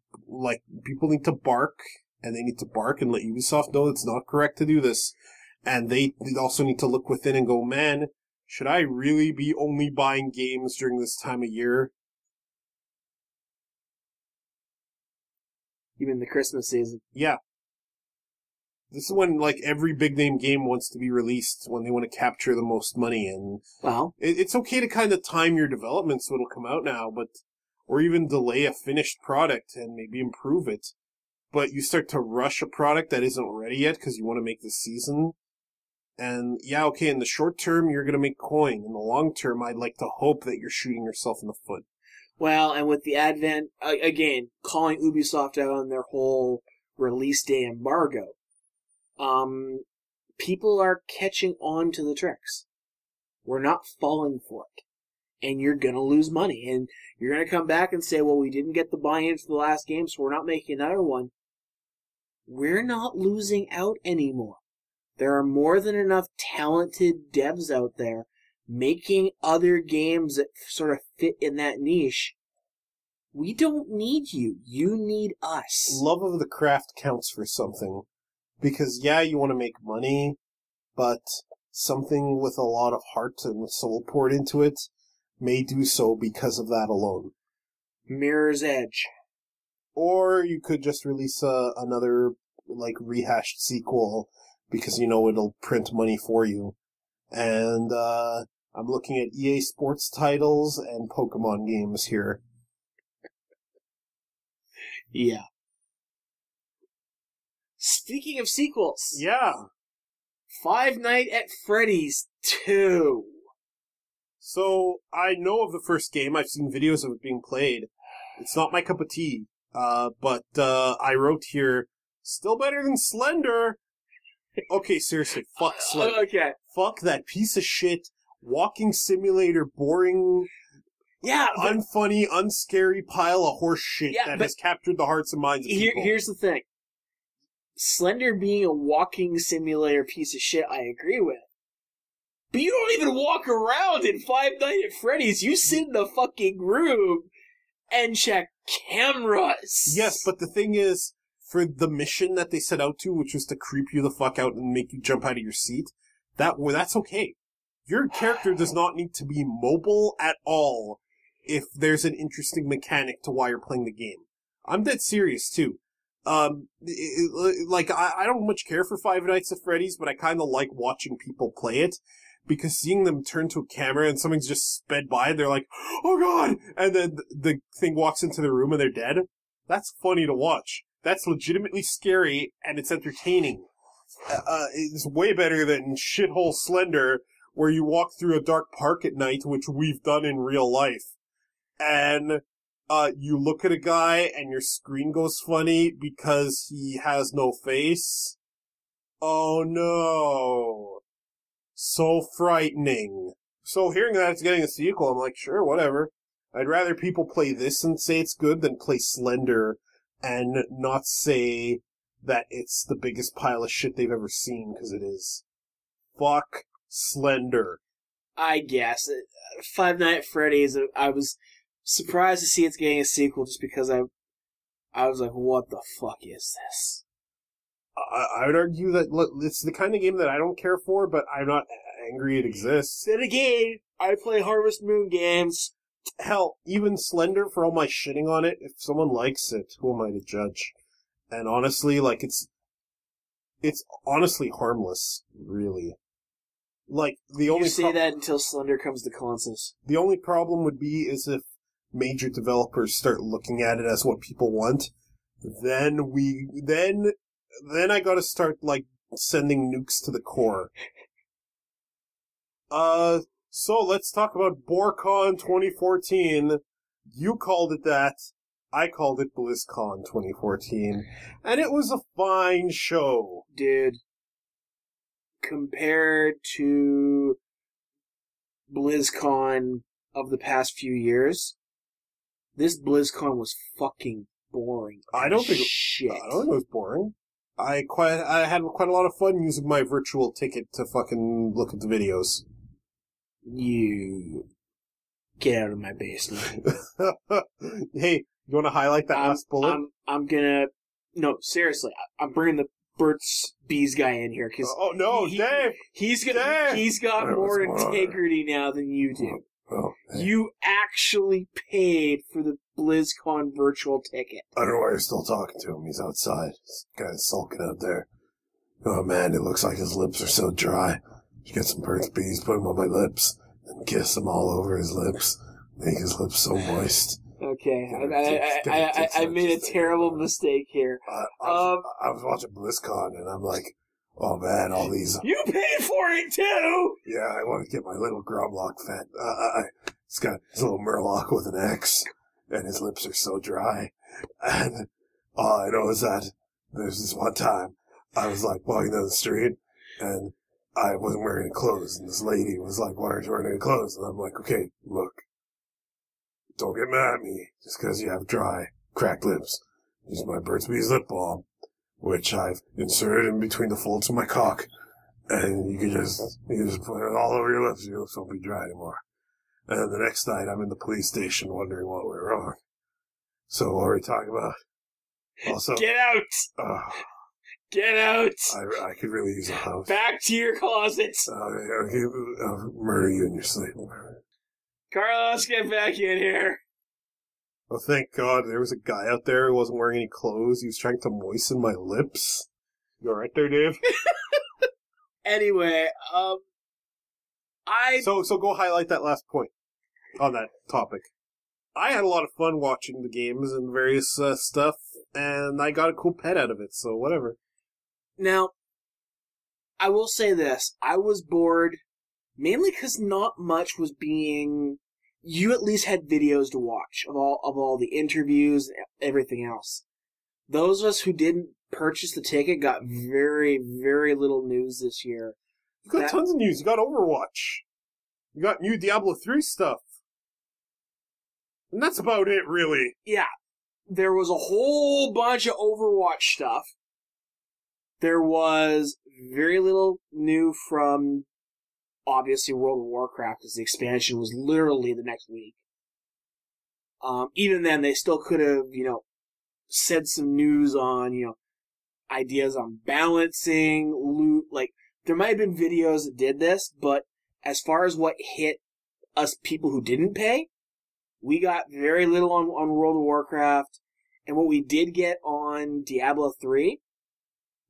bark, and they need to bark and let Ubisoft know it's not correct to do this. And they also need to look within and go, man, should I really be only buying games during this time of year? You mean the Christmas season? Yeah. This is when, every big-name game wants to be released, when they want to capture the most money, and well, it's okay to kind of time your development so it'll come out now, or even delay a finished product and maybe improve it. But you start to rush a product that isn't ready yet because you want to make the season. And yeah, okay, in the short term, you're going to make coin. In the long term, I'd like to hope that you're shooting yourself in the foot. Well, and with the advent, again, calling Ubisoft out on their whole release day embargo, people are catching on to the tricks. We're not falling for it. And you're going to lose money. And you're going to come back and say, well, we didn't get the buy-in for the last game, so we're not making another one. We're not losing out anymore. There are more than enough talented devs out there making other games that sort of fit in that niche. We don't need you. You need us. Love of the craft counts for something. Because, yeah, you want to make money, but something with a lot of heart and soul poured into it may do so because of that alone. Mirror's Edge. Or you could just release another, rehashed sequel because it'll print money for you. And, I'm looking at EA Sports titles and Pokemon games here. Yeah. Speaking of sequels. Yeah. Five Nights at Freddy's 2. So, I know of the first game. I've seen videos of it being played. It's not my cup of tea. But I wrote here, still better than Slender. Okay, seriously, fuck Slender. Okay. Fuck that piece of shit, walking simulator, boring, unfunny, unscary pile of horse shit that has captured the hearts and minds of people. Here's the thing. Slender being a walking simulator piece of shit, I agree with. But you don't even walk around in Five Nights at Freddy's. You sit in the fucking room and check cameras. Yes, but the thing is, for the mission that they set out to, which was to creep you the fuck out and make you jump out of your seat, that's okay. Your character does not need to be mobile at all if there's an interesting mechanic to why you're playing the game. I'm dead serious, too. I don't much care for Five Nights at Freddy's, but I kind of like watching people play it, because seeing them turn to a camera and something's just sped by and they're like, oh god! And then the thing walks into the room and they're dead. That's funny to watch. That's legitimately scary and it's entertaining. It's way better than shithole Slender, where you walk through a dark park at night, which we've done in real life. And you look at a guy and your screen goes funny because he has no face. Oh no. So frightening. So hearing that it's getting a sequel, I'm like, sure, whatever. I'd rather people play this and say it's good than play Slender and not say that it's the biggest pile of shit they've ever seen, because it is. Fuck Slender. I guess. Five Nights at Freddy's, I was surprised to see it's getting a sequel just because I was like, what the fuck is this? I would argue that it's the kind of game that I don't care for, but I'm not angry it exists. Then again, I play Harvest Moon games. Hell, even Slender, for all my shitting on it, if someone likes it, who am I to judge? And honestly, it's honestly harmless, really. The only you say that until Slender comes to consoles. The only problem would be is if major developers start looking at it as what people want, then I gotta start, sending nukes to the core. So let's talk about BorCon 2014. You called it that. I called it Blizzcon 2014. And it was a fine show. Dude, compared to BlizzCon of the past few years, this BlizzCon was fucking boring. I don't think shit. I don't think it was boring. I had quite a lot of fun using my virtual ticket to fucking look at the videos. You get out of my basement. Hey, you want to highlight that last bullet? I'm gonna. No, seriously, I'm bringing the Burt's Bees guy in here because. Oh no, Dave! He's Dave! got more integrity now than you do. Oh, you actually paid for the BlizzCon virtual ticket. I don't know why you're still talking to him. He's outside. This guy's sulking out there. Oh man, it looks like his lips are so dry. You get some Burt's Bees, put them on my lips, and kiss them all over his lips. Make his lips so moist. Okay, I made a terrible mistake here. I was watching BlizzCon, and I'm like, oh man, all these... You paid for it too! Yeah, I want to get my little Gromlock fat. It's got his little Murloc with an X, and his lips are so dry. And all I know is that there's this one time, I was walking down the street, and I wasn't wearing any clothes, and this lady was like, why aren't you wearing any clothes? And I'm like, okay, look, don't get mad at me just because you have dry, cracked lips. Use my Burt's Bees lip balm, which I've inserted in between the folds of my cock, And you can just put it all over your lips. Your lips won't be dry anymore. And the next night, I'm in the police station wondering what went wrong. So what are we talking about? Also, Get out! Get out! I could really use a house. Back to your closet! I'll murder you in your sleep. Carlos, get back in here! Oh, thank God, there was a guy out there who wasn't wearing any clothes. He was trying to moisten my lips. You alright there, Dave? Anyway, So go highlight that last point on that topic. I had a lot of fun watching the games and various stuff, and I got a cool pet out of it, so whatever. Now, I will say this. I was bored, mainly because not much was being... You at least had videos to watch of all the interviews and everything else. Those of us who didn't purchase the ticket got very, very little news this year. You got tons of news. You got Overwatch. You got new Diablo 3 stuff. And that's about it, really. Yeah. There was a whole bunch of Overwatch stuff. There was very little new from, obviously, World of Warcraft, as the expansion was literally the next week. Even then, they still could have, said some news on, ideas on balancing, loot, there might have been videos that did this, but as far as what hit us people who didn't pay, we got very little on World of Warcraft, and what we did get on Diablo 3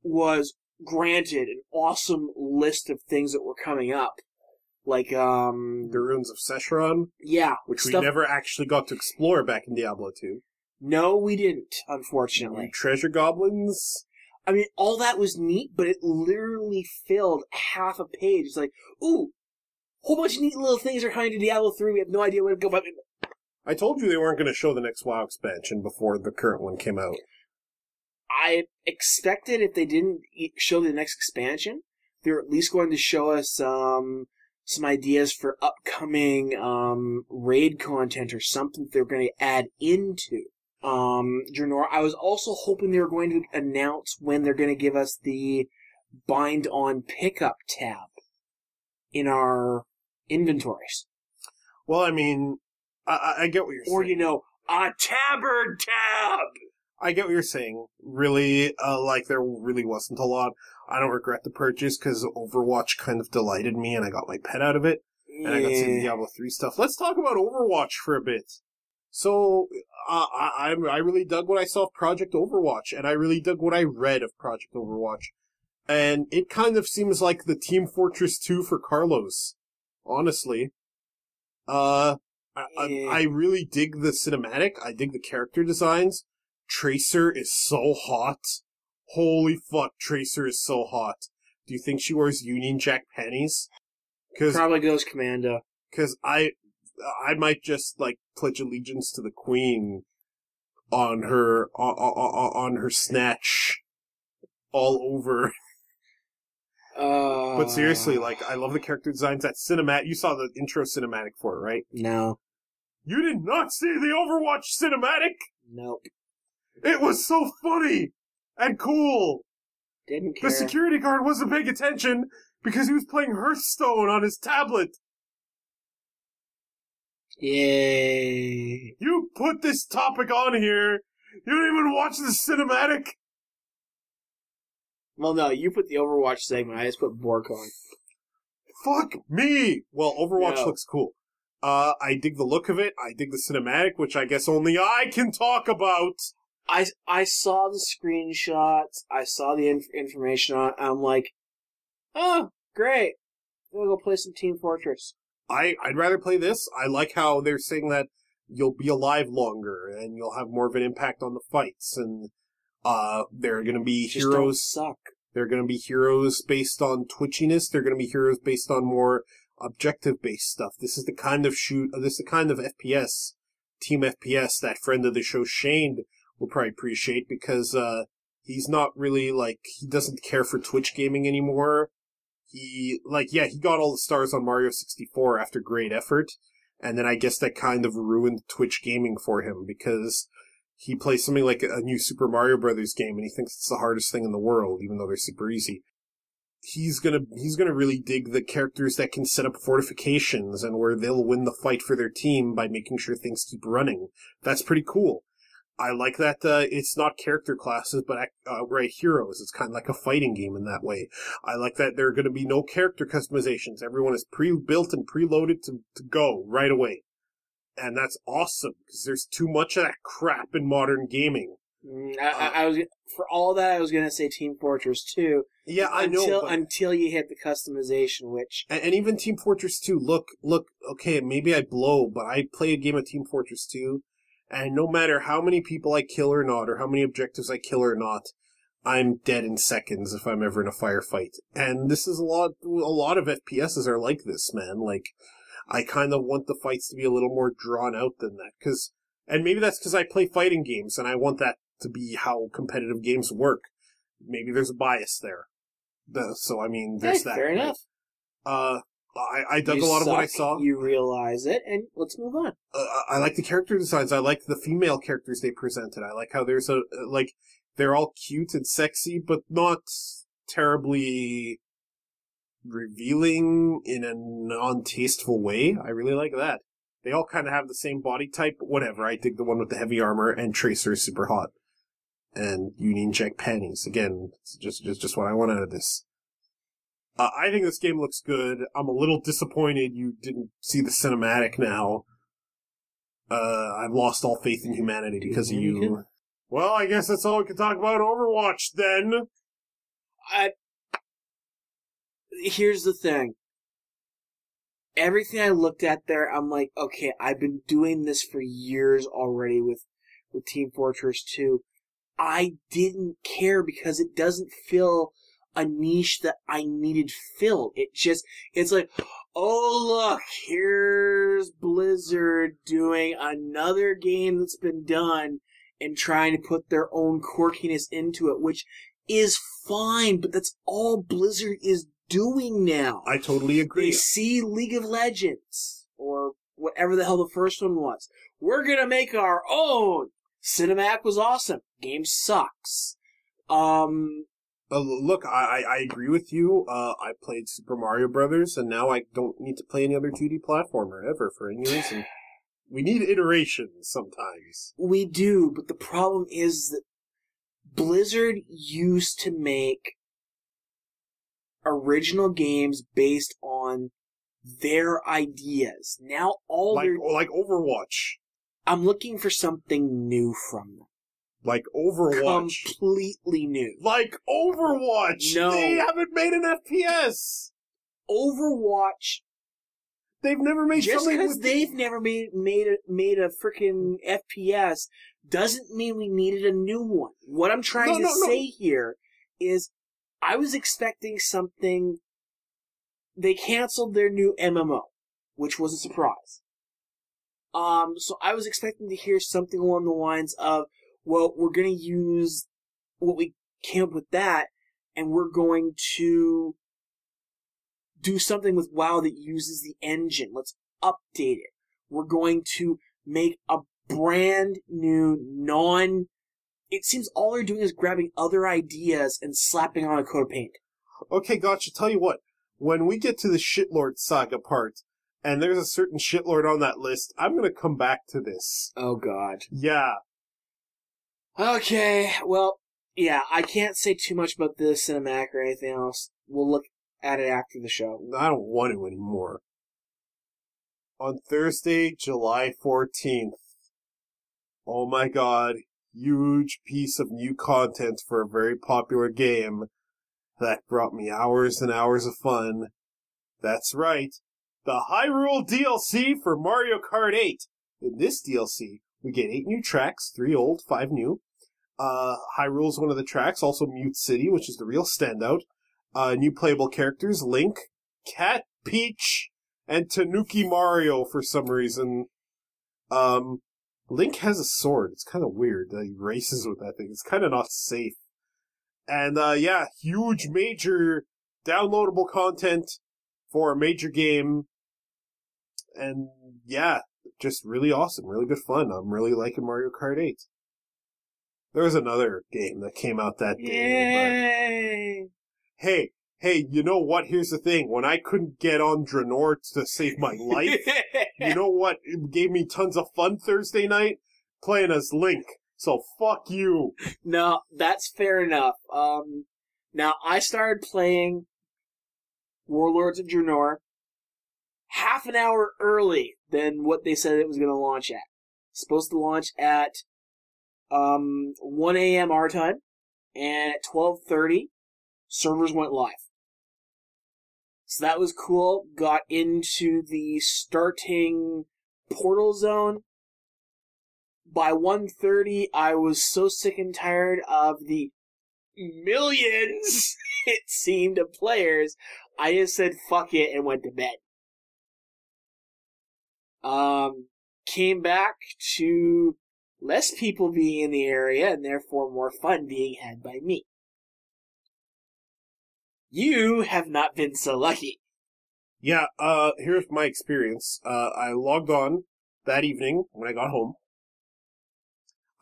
was, granted, an awesome list of things that were coming up. Like, the Ruins of Sescheron? Yeah. Which we never actually got to explore back in Diablo 2. No, we didn't, unfortunately. Treasure goblins? I mean, all that was neat, but it literally filled half a page. It's like, ooh, whole bunch of neat little things are coming to Diablo 3. We have no idea where to go. But I told you they weren't going to show the next WoW expansion before the current one came out. I expected if they didn't show the next expansion, they were at least going to show us some ideas for upcoming raid content or something that they're going to add into Draenor. I was also hoping they were going to announce when they're going to give us the bind on pickup tab in our inventories. Well, I mean, I get what you're saying. Or, a tabard tab! I get what you're saying. Really, there really wasn't a lot. I don't regret the purchase because Overwatch kind of delighted me and I got my pet out of it. And I got to see the Diablo 3 stuff. Let's talk about Overwatch for a bit. So, I really dug what I saw of Project Overwatch, and I really dug what I read of Project Overwatch. And it kind of seems like the Team Fortress 2 for Carlos. Honestly. I really dig the cinematic. I dig the character designs. Tracer is so hot. Holy fuck, Tracer is so hot. Do you think she wears Union Jack panties? Probably goes commando. Because I might just, pledge allegiance to the Queen on her snatch all over. But seriously, I love the character designs. That cinematic, you saw the intro cinematic for it, right? No. You did not see the Overwatch cinematic? Nope. It was so funny and cool. Didn't care. The security guard wasn't paying attention because he was playing Hearthstone on his tablet. Yay. You put this topic on here. You don't even watch the cinematic. Well, no, you put the Overwatch segment. I just put Borcon. Fuck me. Well, Overwatch looks cool. I dig the look of it. I dig the cinematic, which I guess only I can talk about. I saw the screenshots. I saw the information on it. I'm like, oh, great. I'm gonna go play some Team Fortress. I'd rather play this. I like how they're saying that you'll be alive longer and you'll have more of an impact on the fights. And there are going to be Just heroes. Don't suck. They're going to be heroes based on twitchiness. They're going to be heroes based on more objective-based stuff. This is the kind of FPS, Team FPS, that friend of the show, Shane, will probably appreciate because he's not really, he doesn't care for Twitch gaming anymore. He got all the stars on Mario 64 after great effort, and then I guess that kind of ruined Twitch gaming for him because he plays something like a new Super Mario Brothers game and he thinks it's the hardest thing in the world, even though they're super easy. he's gonna really dig the characters that can set up fortifications and where they'll win the fight for their team by making sure things keep running. That's pretty cool. I like that it's not character classes, but outright heroes. It's kind of like a fighting game in that way. I like that there are going to be no character customizations. Everyone is pre-built and preloaded to go right away. And that's awesome, because there's too much of that crap in modern gaming. I was for all that, I was going to say Team Fortress 2. Yeah, I know. Until you hit the customization, which... And even Team Fortress 2, look, okay, maybe I blow, but I play a game of Team Fortress 2, and no matter how many people I kill or not, or how many objectives I kill or not, I'm dead in seconds if I'm ever in a firefight. And this is a lot of FPSs are like this, man. Like, I kind of want the fights to be a little more drawn out than that, and maybe that's because I play fighting games, and I want that to be how competitive games work. Maybe there's a bias there. So, I mean, there's that. Fair enough. I dug a lot of what I saw. You realize it, and let's move on. I like the character designs. I like the female characters they presented. I like how there's they're all cute and sexy, but not terribly revealing in a non-tasteful way. I really like that. They all kind of have the same body type, but whatever. I dig the one with the heavy armor, and Tracer is super hot. And Union Jack panties. Again, it's just what I want out of this. I think this game looks good. I'm a little disappointed you didn't see the cinematic now. I've lost all faith in humanity because of you. Well, I guess that's all we can talk about Overwatch, then. Here's the thing. Everything I looked at there, I'm like, okay, I've been doing this for years already with Team Fortress 2. I didn't care because it doesn't fill a niche that I needed filled. It's like, oh look, here's Blizzard doing another game that's been done and trying to put their own quirkiness into it, which is fine, but that's all Blizzard is doing now. I totally agree. They see League of Legends, or whatever the hell the first one was. We're gonna make our own! Cinematic was awesome. Game sucks. Look, I agree with you. I played Super Mario Brothers, and now I don't need to play any other 2D platformer ever for any reason. We need iterations sometimes. We do, but the problem is that Blizzard used to make original games based on their ideas. Now like Overwatch. I'm looking for something new from them. Like Overwatch. Completely new. Like Overwatch! No. They haven't made an FPS! Overwatch... They've never made just something... because they've never made a freaking FPS doesn't mean we needed a new one. What I'm trying to say here is I was expecting something... They canceled their new MMO, which was a surprise. So I was expecting to hear something along the lines of, well, we're going to use what we came up with that, and we're going to do something with WoW that uses the engine. Let's update it. We're going to make a brand new it seems all they're doing is grabbing other ideas and slapping on a coat of paint. Okay, gotcha. Tell you what, when we get to the Shitlord Saga part, and there's a certain shitlord on that list, I'm going to come back to this. Oh, God. Yeah. Okay, well, yeah, I can't say too much about the cinematic or anything else. We'll look at it after the show. I don't want to anymore. On Thursday, July 14th. Oh my god, huge piece of new content for a very popular game that brought me hours and hours of fun. That's right. The Hyrule DLC for Mario Kart 8. In this DLC, we get 8 new tracks, 3 old, 5 new. Hyrule's one of the tracks, also Mute City, which is the real standout. New playable characters, Link, Cat, Peach, and Tanuki Mario for some reason. Link has a sword. It's kind of weird that he races with that thing. It's kind of not safe. And, yeah, huge, major, downloadable content for a major game. And, yeah, just really awesome, really good fun. I'm really liking Mario Kart 8. There was another game that came out that day. Yay! But, hey, you know what? Here's the thing. When I couldn't get on Draenor to save my life, you know what? It gave me tons of fun Thursday night? Playing as Link. So fuck you. No, that's fair enough. Now, I started playing Warlords of Draenor half an hour early than what they said it was going to launch at. It's supposed to launch at 1 a.m. our time, and at 12:30, servers went live. So that was cool. Got into the starting portal zone. By 1:30, I was so sick and tired of the millions, it seemed, of players, I just said fuck it and went to bed. Came back to less people being in the area and therefore more fun being had by me. You have not been so lucky. Yeah, here's my experience. I logged on that evening when I got home.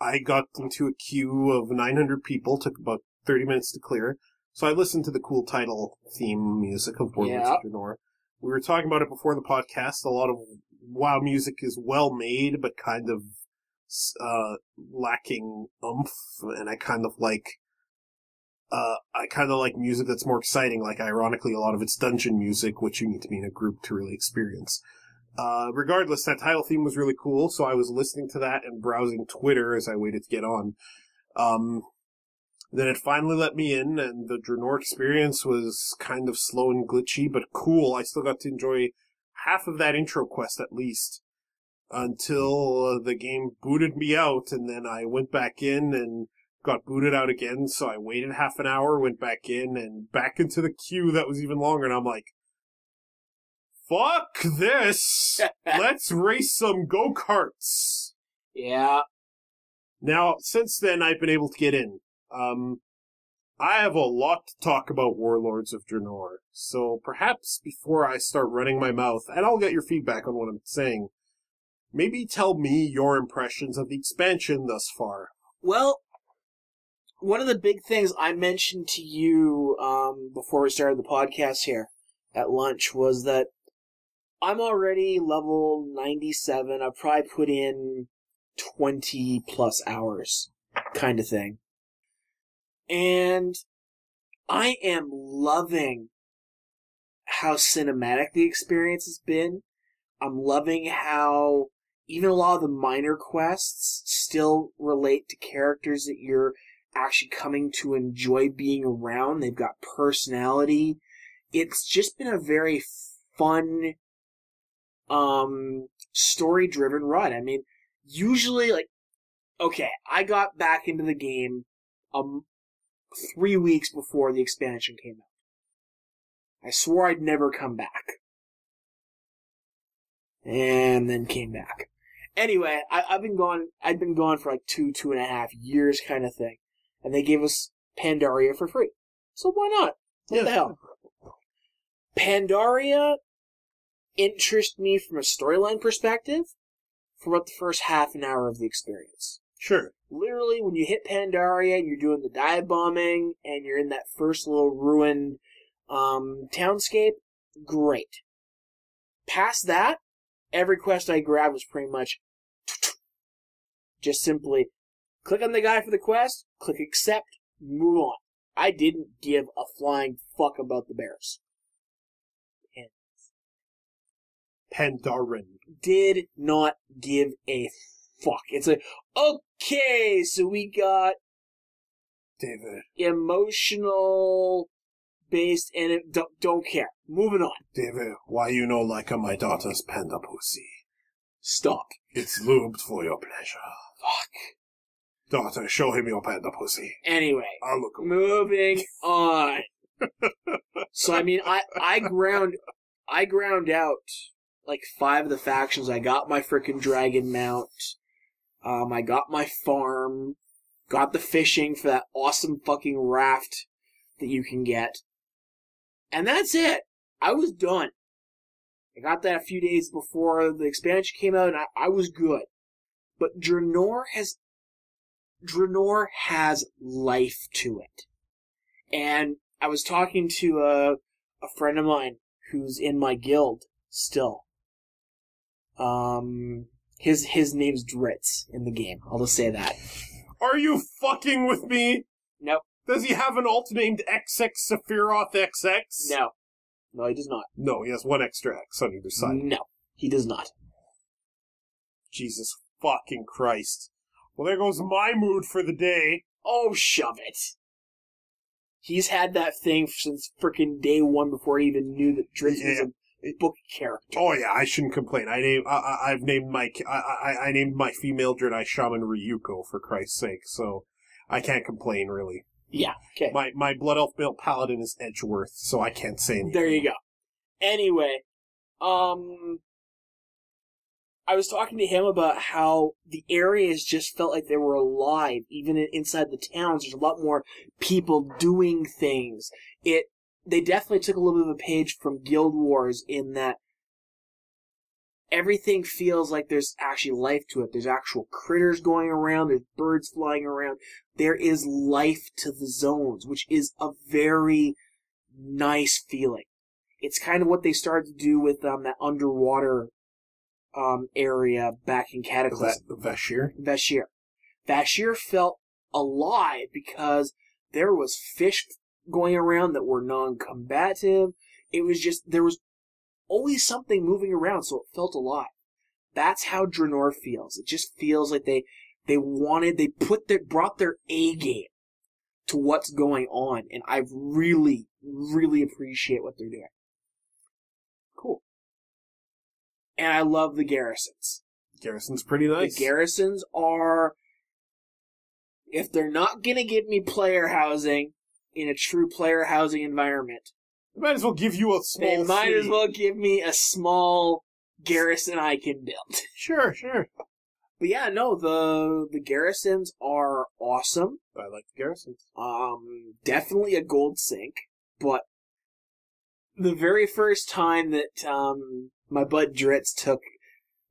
I got into a queue of 900 people, took about 30 minutes to clear. So I listened to the cool title theme music of Warlords of Draenor. We were talking about it before the podcast. A lot of WoW music is well made, but kind of lacking oomph, and I kind of like music that's more exciting, like ironically a lot of it's dungeon music, which you need to be in a group to really experience. Regardless, that title theme was really cool, so I was listening to that and browsing Twitter as I waited to get on. Then it finally let me in, and the Draenor experience was kind of slow and glitchy, but cool. I still got to enjoy half of that intro quest at least, until the game booted me out, and then I went back in and got booted out again, so I waited half an hour, went back in, and back into the queue that was even longer, and I'm like, fuck this! Let's race some go-karts! Yeah. Now, since then, I've been able to get in. I have a lot to talk about Warlords of Draenor, so perhaps before I start running my mouth, and I'll get your feedback on what I'm saying, maybe tell me your impressions of the expansion thus far. Well, one of the big things I mentioned to you before we started the podcast here at lunch was that I'm already level 97. I've probably put in 20 plus hours kind of thing. And I am loving how cinematic the experience has been. I'm loving how even a lot of the minor quests still relate to characters that you're actually coming to enjoy being around. They've got personality. It's just been a very fun, story-driven ride. I mean, usually, I got back into the game 3 weeks before the expansion came out. I swore I'd never come back. And then came back. Anyway, I'd been gone for like 2.5 years kind of thing. And they gave us Pandaria for free. So why not? What the hell? Pandaria interested me from a storyline perspective for about the first half an hour of the experience. Sure. Literally, when you hit Pandaria, you're doing the dive bombing, and you're in that first little ruined townscape, great. Past that, every quest I grabbed was pretty much just simply click on the guy for the quest, click accept, move on. I didn't give a flying fuck about the bears. Pandaren. Did not give a fuck. It's like, okay, so we got David. Emotional based, and it don't care. Moving on. David, why you no like my daughter's panda pussy? Stop. It's lubed for your pleasure. Fuck. Daughter, show him your panda pussy. Anyway, I'll look away. moving on. So I mean, I ground out like 5 of the factions. I got my frickin' dragon mount. I got my farm. Got the fishing for that awesome fucking raft that you can get. And that's it. I was done. I got that a few days before the expansion came out, and I was good. But Draenor has life to it. And I was talking to a friend of mine who's in my guild still. His name's Dritz in the game. I'll just say that. Are you fucking with me? Nope. Does he have an alt named XX Sephiroth XX? No. No, he does not. No, he has one extra X on either side. No, he does not. Jesus fucking Christ. Well, there goes my mood for the day. Oh, shove it. He's had that thing since frickin' day one before he even knew that Dritz was a book character. Oh yeah, I shouldn't complain. I named my female Jedi shaman Ryuko, for Christ's sake, so I can't complain really. Yeah, okay. My blood elf male paladin is Edgeworth, so I can't say anything. There you go. Anyway, I was talking to him about how the areas just felt like they were alive. Even inside the towns, there's a lot more people doing things. They definitely took a little bit of a page from Guild Wars in that everything feels like there's actually life to it. There's actual critters going around. There's birds flying around. There is life to the zones, which is a very nice feeling. It's kind of what they started to do with that underwater area back in Cataclysm. Vashir? Vashir felt alive because there was fish going around that were non-combative. It was just, there was always something moving around, so it felt alive. That's how Draenor feels. It just feels like they brought their A game to what's going on, and I really, really appreciate what they're doing. Cool. And I love the garrisons. Garrison's pretty nice. The garrisons are, if they're not gonna give me player housing in a true player housing environment, they might as well give you a small They might city. as well give me a small garrison I can build. Sure. But yeah, no, the garrisons are awesome. I like the garrisons. Definitely a gold sink, but the very first time that my bud Dritz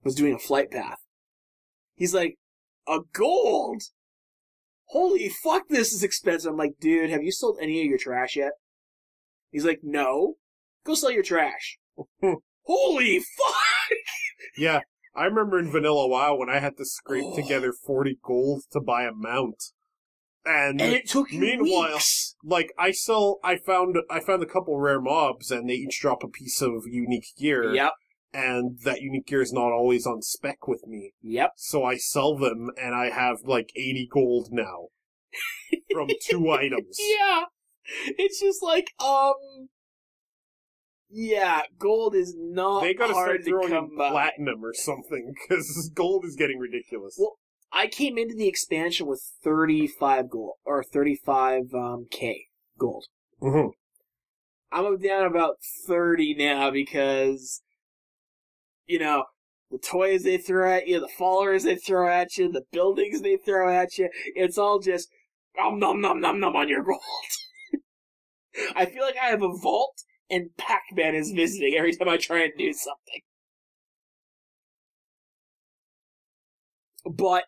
was doing a flight path, he's like, a gold? Holy fuck, this is expensive. I'm like, dude, have you sold any of your trash yet? He's like, no. Go sell your trash. Holy fuck! Yeah, I remember in Vanilla WoW when I had to scrape together 40 gold to buy a mount. And it took you meanwhile, weeks. Like, I found a couple rare mobs, and they each drop a piece of unique gear. Yep. And that unique gear is not always on spec with me. Yep. So I sell them, and I have, 80 gold now. From 2 items. Yeah. It's just like, yeah, gold is not They gotta hard start to throwing come in by. platinum or something, because gold is getting ridiculous. Well, I came into the expansion with 35 gold, or 35 K gold. Mm-hmm. I'm down about 30 now because, the toys they throw at you, the followers they throw at you, the buildings they throw at you, it's all just nom nom nom nom nom on your gold. I feel like I have a vault and Pac-Man is visiting every time I try and do something. But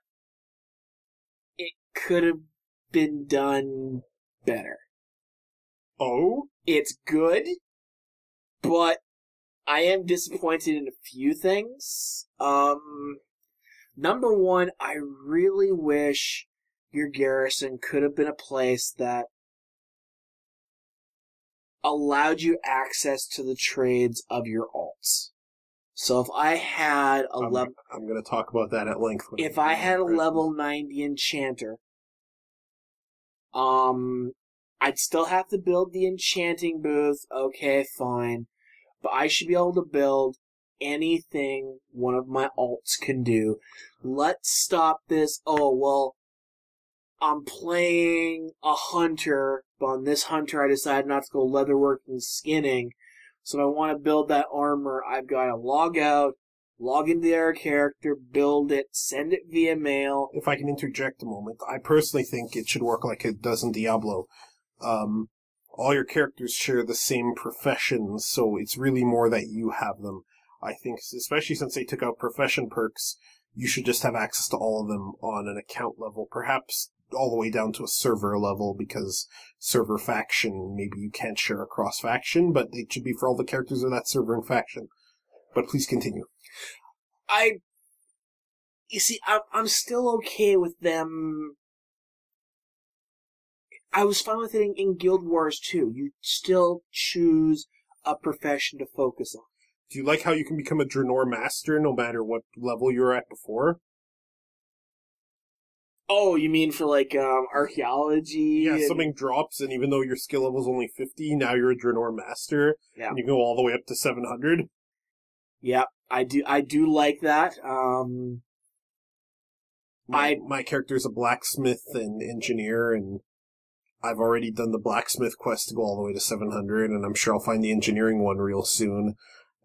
it could have been done better. Oh? It's good, but I am disappointed in a few things. Number one, I really wish your garrison could have been a place that allowed you access to the trades of your alts. So if I had a level... I'm going to talk about that at length. If I had a level 90 enchanter, I'd still have to build the enchanting booth. Okay, fine. But I should be able to build anything one of my alts can do. Let's stop this. Oh, well, I'm playing a hunter, but on this hunter I decided not to go leatherwork and skinning. So if I want to build that armor, I've got to log out, log into their character, build it, send it via mail. If I can interject a moment, I personally think it should work like it does in Diablo. All your characters share the same professions, so it's really more that you have them. I think, especially since they took out profession perks, you should just have access to all of them on an account level. Perhaps all the way down to a server level, because server faction, maybe you can't share across faction, but it should be for all the characters of that server and faction. But please continue. You see, I'm still okay with them. I was fine with it in Guild Wars too. You still choose a profession to focus on. Do you like how you can become a Draenor master no matter what level you were at before? Oh, you mean for like archaeology? Yeah, something drops, and even though your skill level's only 50, now you're a Draenor master, yeah. And you can go all the way up to 700. Yeah, I do like that. My character's a blacksmith and engineer, and I've already done the blacksmith quest to go all the way to 700, and I'm sure I'll find the engineering one real soon.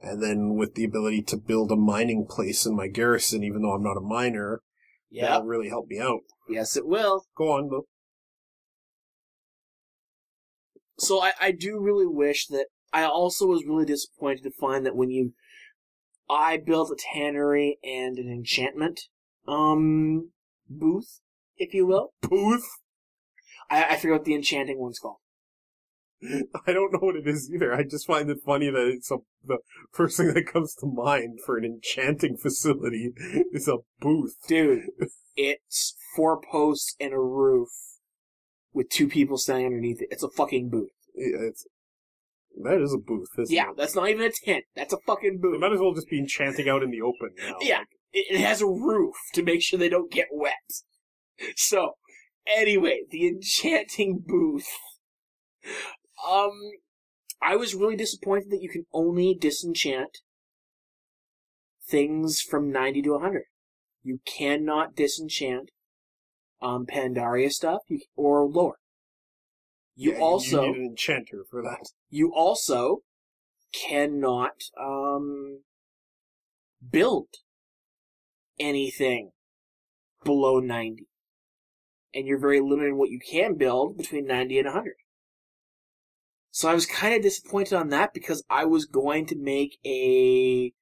And then with the ability to build a mining place in my garrison, even though I'm not a miner, that'll really help me out. Yes, it will. Go on, though. So I do really wish that... I also was really disappointed to find that when I built a tannery and an enchantment booth, if you will. Booth? I forget what the enchanting one's called. I don't know what it is either. I just find it funny that it's the first thing that comes to mind for an enchanting facility is a booth. Dude, it's 4 posts and a roof with 2 people standing underneath it. It's a fucking booth. Yeah, that is a booth, isn't it? That's not even a tent. That's a fucking booth. It might as well just be enchanting out in the open now. Yeah, it has a roof to make sure they don't get wet. So, anyway, the enchanting booth. I was really disappointed that you can only disenchant things from 90 to 100. You cannot disenchant Pandaria stuff or lower. You need an enchanter for that. You also cannot build anything below 90. And you're very limited in what you can build between 90 and 100. So I was kind of disappointed on that because I was going to make a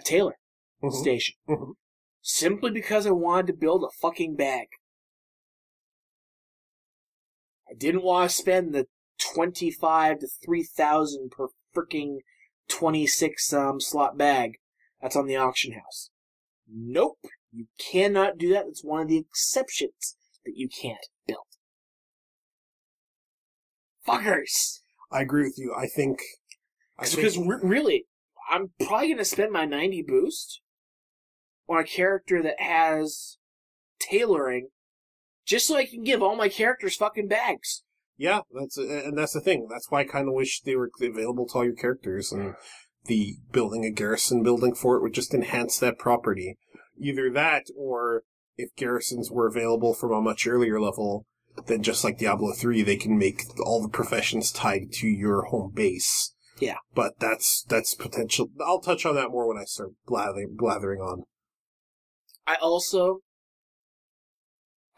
tailor station. Mm-hmm. Simply because I wanted to build a fucking bag. I didn't want to spend the 25 to 3,000 per freaking 26 slot bag that's on the auction house. Nope. You cannot do that. That's one of the exceptions that you can't build. Fuckers! I agree with you. I think... Because really, I'm probably going to spend my 90 boost on a character that has tailoring just so I can give all my characters fucking bags. Yeah, that's the thing. That's why I kind of wish they were available to all your characters, and the building a garrison building for it would just enhance that property. Either that, or if garrisons were available from a much earlier level, then just like Diablo 3, they can make all the professions tied to your home base. Yeah. But that's potential. I'll touch on that more when I start blathering on. I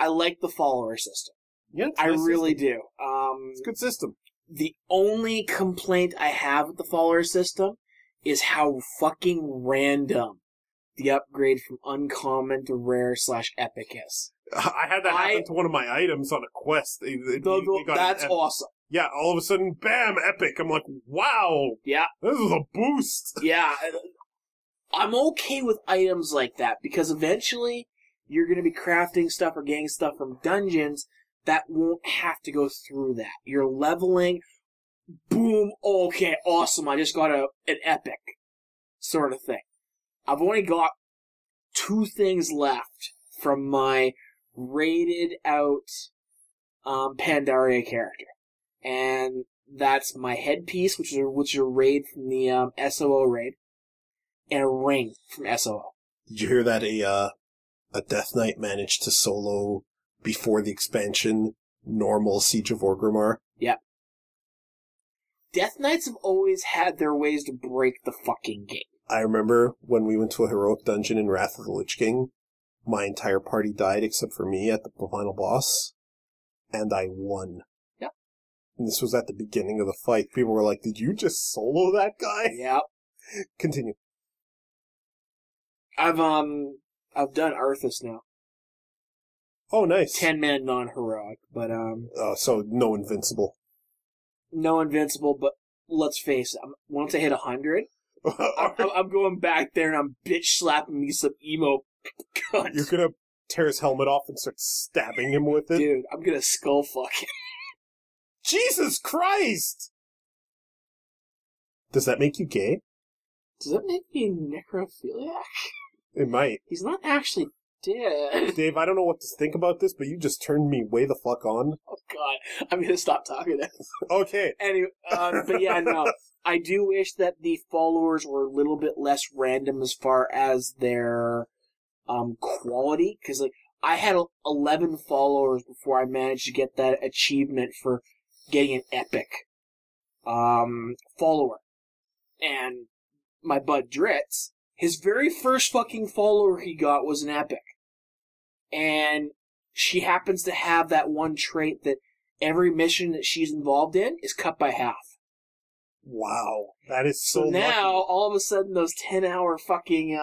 like the follower system. Yeah, I really do. It's a good system. The only complaint I have with the follower system is how fucking random the upgrade from uncommon to rare / epic is. I had that happen to one of my items on a quest. That's awesome. Yeah, all of a sudden, bam, epic. I'm like, wow. Yeah. This is a boost. Yeah. I'm okay with items like that because eventually you're going to be crafting stuff or getting stuff from dungeons that won't have to go through that. You're leveling, boom, okay, awesome, I just got an epic sort of thing. I've only got 2 things left from my rated out Pandaria character. And that's my headpiece, which is a raid from the SOO raid, and a ring from SOO. Did you hear that a Death Knight managed to solo before the expansion normal Siege of Orgrimmar? Yep. Death Knights have always had their ways to break the fucking game. I remember when we went to a heroic dungeon in Wrath of the Lich King, my entire party died except for me at the final boss, and I won. Yep. And this was at the beginning of the fight. People were like, did you just solo that guy? Yep. Continue. I've I've done Arthas now. Oh, nice. 10-man non-heroic, but so no invincible. no invincible. But let's face it, once I hit 100, I'm going back there and I'm bitch slapping me some emo cunt. You're gonna tear his helmet off and start stabbing him with it? Dude, I'm gonna skull fuck him. Jesus Christ! Does that make you gay? Does that make me necrophiliac? It might. He's not actually dead. Dave, I don't know what to think about this, but you just turned me way the fuck on. Oh god, I'm gonna stop talking now. Okay. Anyway, but yeah, no. I do wish that the followers were a little bit less random as far as their quality, because like I had 11 followers before I managed to get that achievement for getting an epic follower. And my bud Dritz, his very first fucking follower he got was an epic. And she happens to have that one trait that every mission that she's involved in is cut by half. Wow. That is so now, lucky. all of a sudden, those 10-hour fucking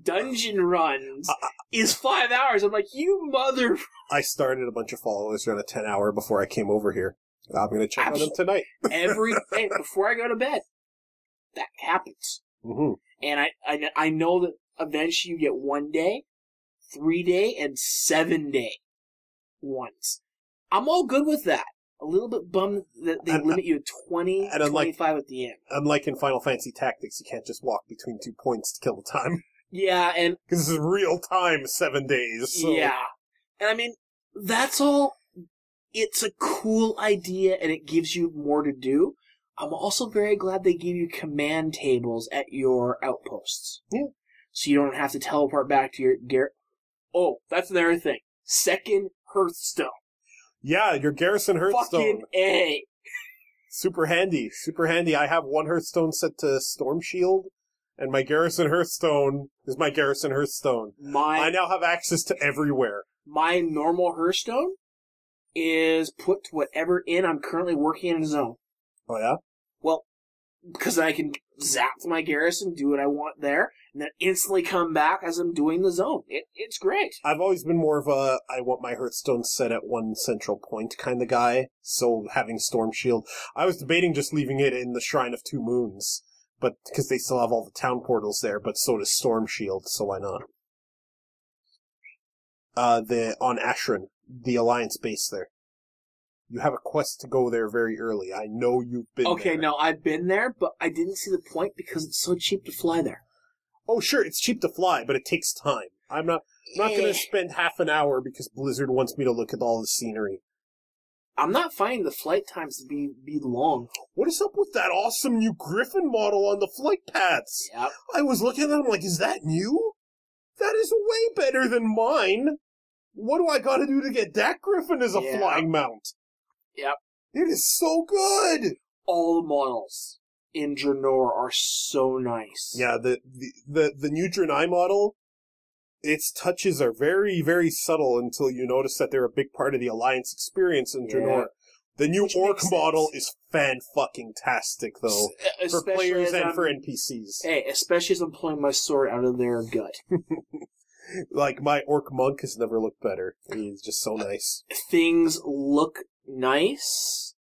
dungeon runs is 5 hours. I'm like, you mother... I started a bunch of followers on a 10-hour before I came over here. I'm going to check on them tonight. Every day, before I go to bed. That happens. Mm-hmm. And I know that eventually you get 1 day, 3 day, and 7 day ones. I'm all good with that. A little bit bummed that they limit you to 20, 25 at the end. Unlike in Final Fantasy Tactics, you can't just walk between 2 points to kill the time. Yeah, and... Because this is real time, 7 days. So. Yeah. And I mean, that's all... It's a cool idea, and it gives you more to do. I'm also very glad they give you command tables at your outposts. Yeah. So you don't have to teleport back to your garrison. Oh, that's another thing. Second Hearthstone. Yeah, your garrison Hearthstone. Fucking A. Super handy. Super handy. I have one Hearthstone set to Storm Shield, and my garrison Hearthstone is my garrison Hearthstone. I now have access to everywhere. My normal Hearthstone is put to whatever inn I'm currently working in a zone. Oh, yeah? Well, because I can zap to my garrison, do what I want there, and then instantly come back as I'm doing the zone. It's great. I've always been more of a, I want my Hearthstone set at one central point kind of guy, so having Storm Shield. I was debating just leaving it in the Shrine of Two Moons, but because they still have all the town portals there, but so does Storm Shield, so why not? On Ashran, the Alliance base there. You have a quest to go there very early. I know you've been there. Okay, no, I've been there, but I didn't see the point because it's so cheap to fly there. Oh, sure, it's cheap to fly, but it takes time. I'm not going to spend half an hour because Blizzard wants me to look at all the scenery. I'm not finding the flight times to be long. What is up with that awesome new Griffin model on the flight paths? Yep. I was looking at them like, is that new? That is way better than mine. What do I gotta do to get that Griffin as a flying mount? Yep. It is so good! All the models in Draenor are so nice. Yeah, the new Draenei model, its touches are very, very subtle until you notice that they're a big part of the Alliance experience in Draenor. Yeah. The new Orc model is fan-fucking-tastic, though, for players and for NPCs. Hey, especially as I'm pulling my sword out of their gut. Like, my Orc Monk has never looked better. He's just so nice. Things look nice.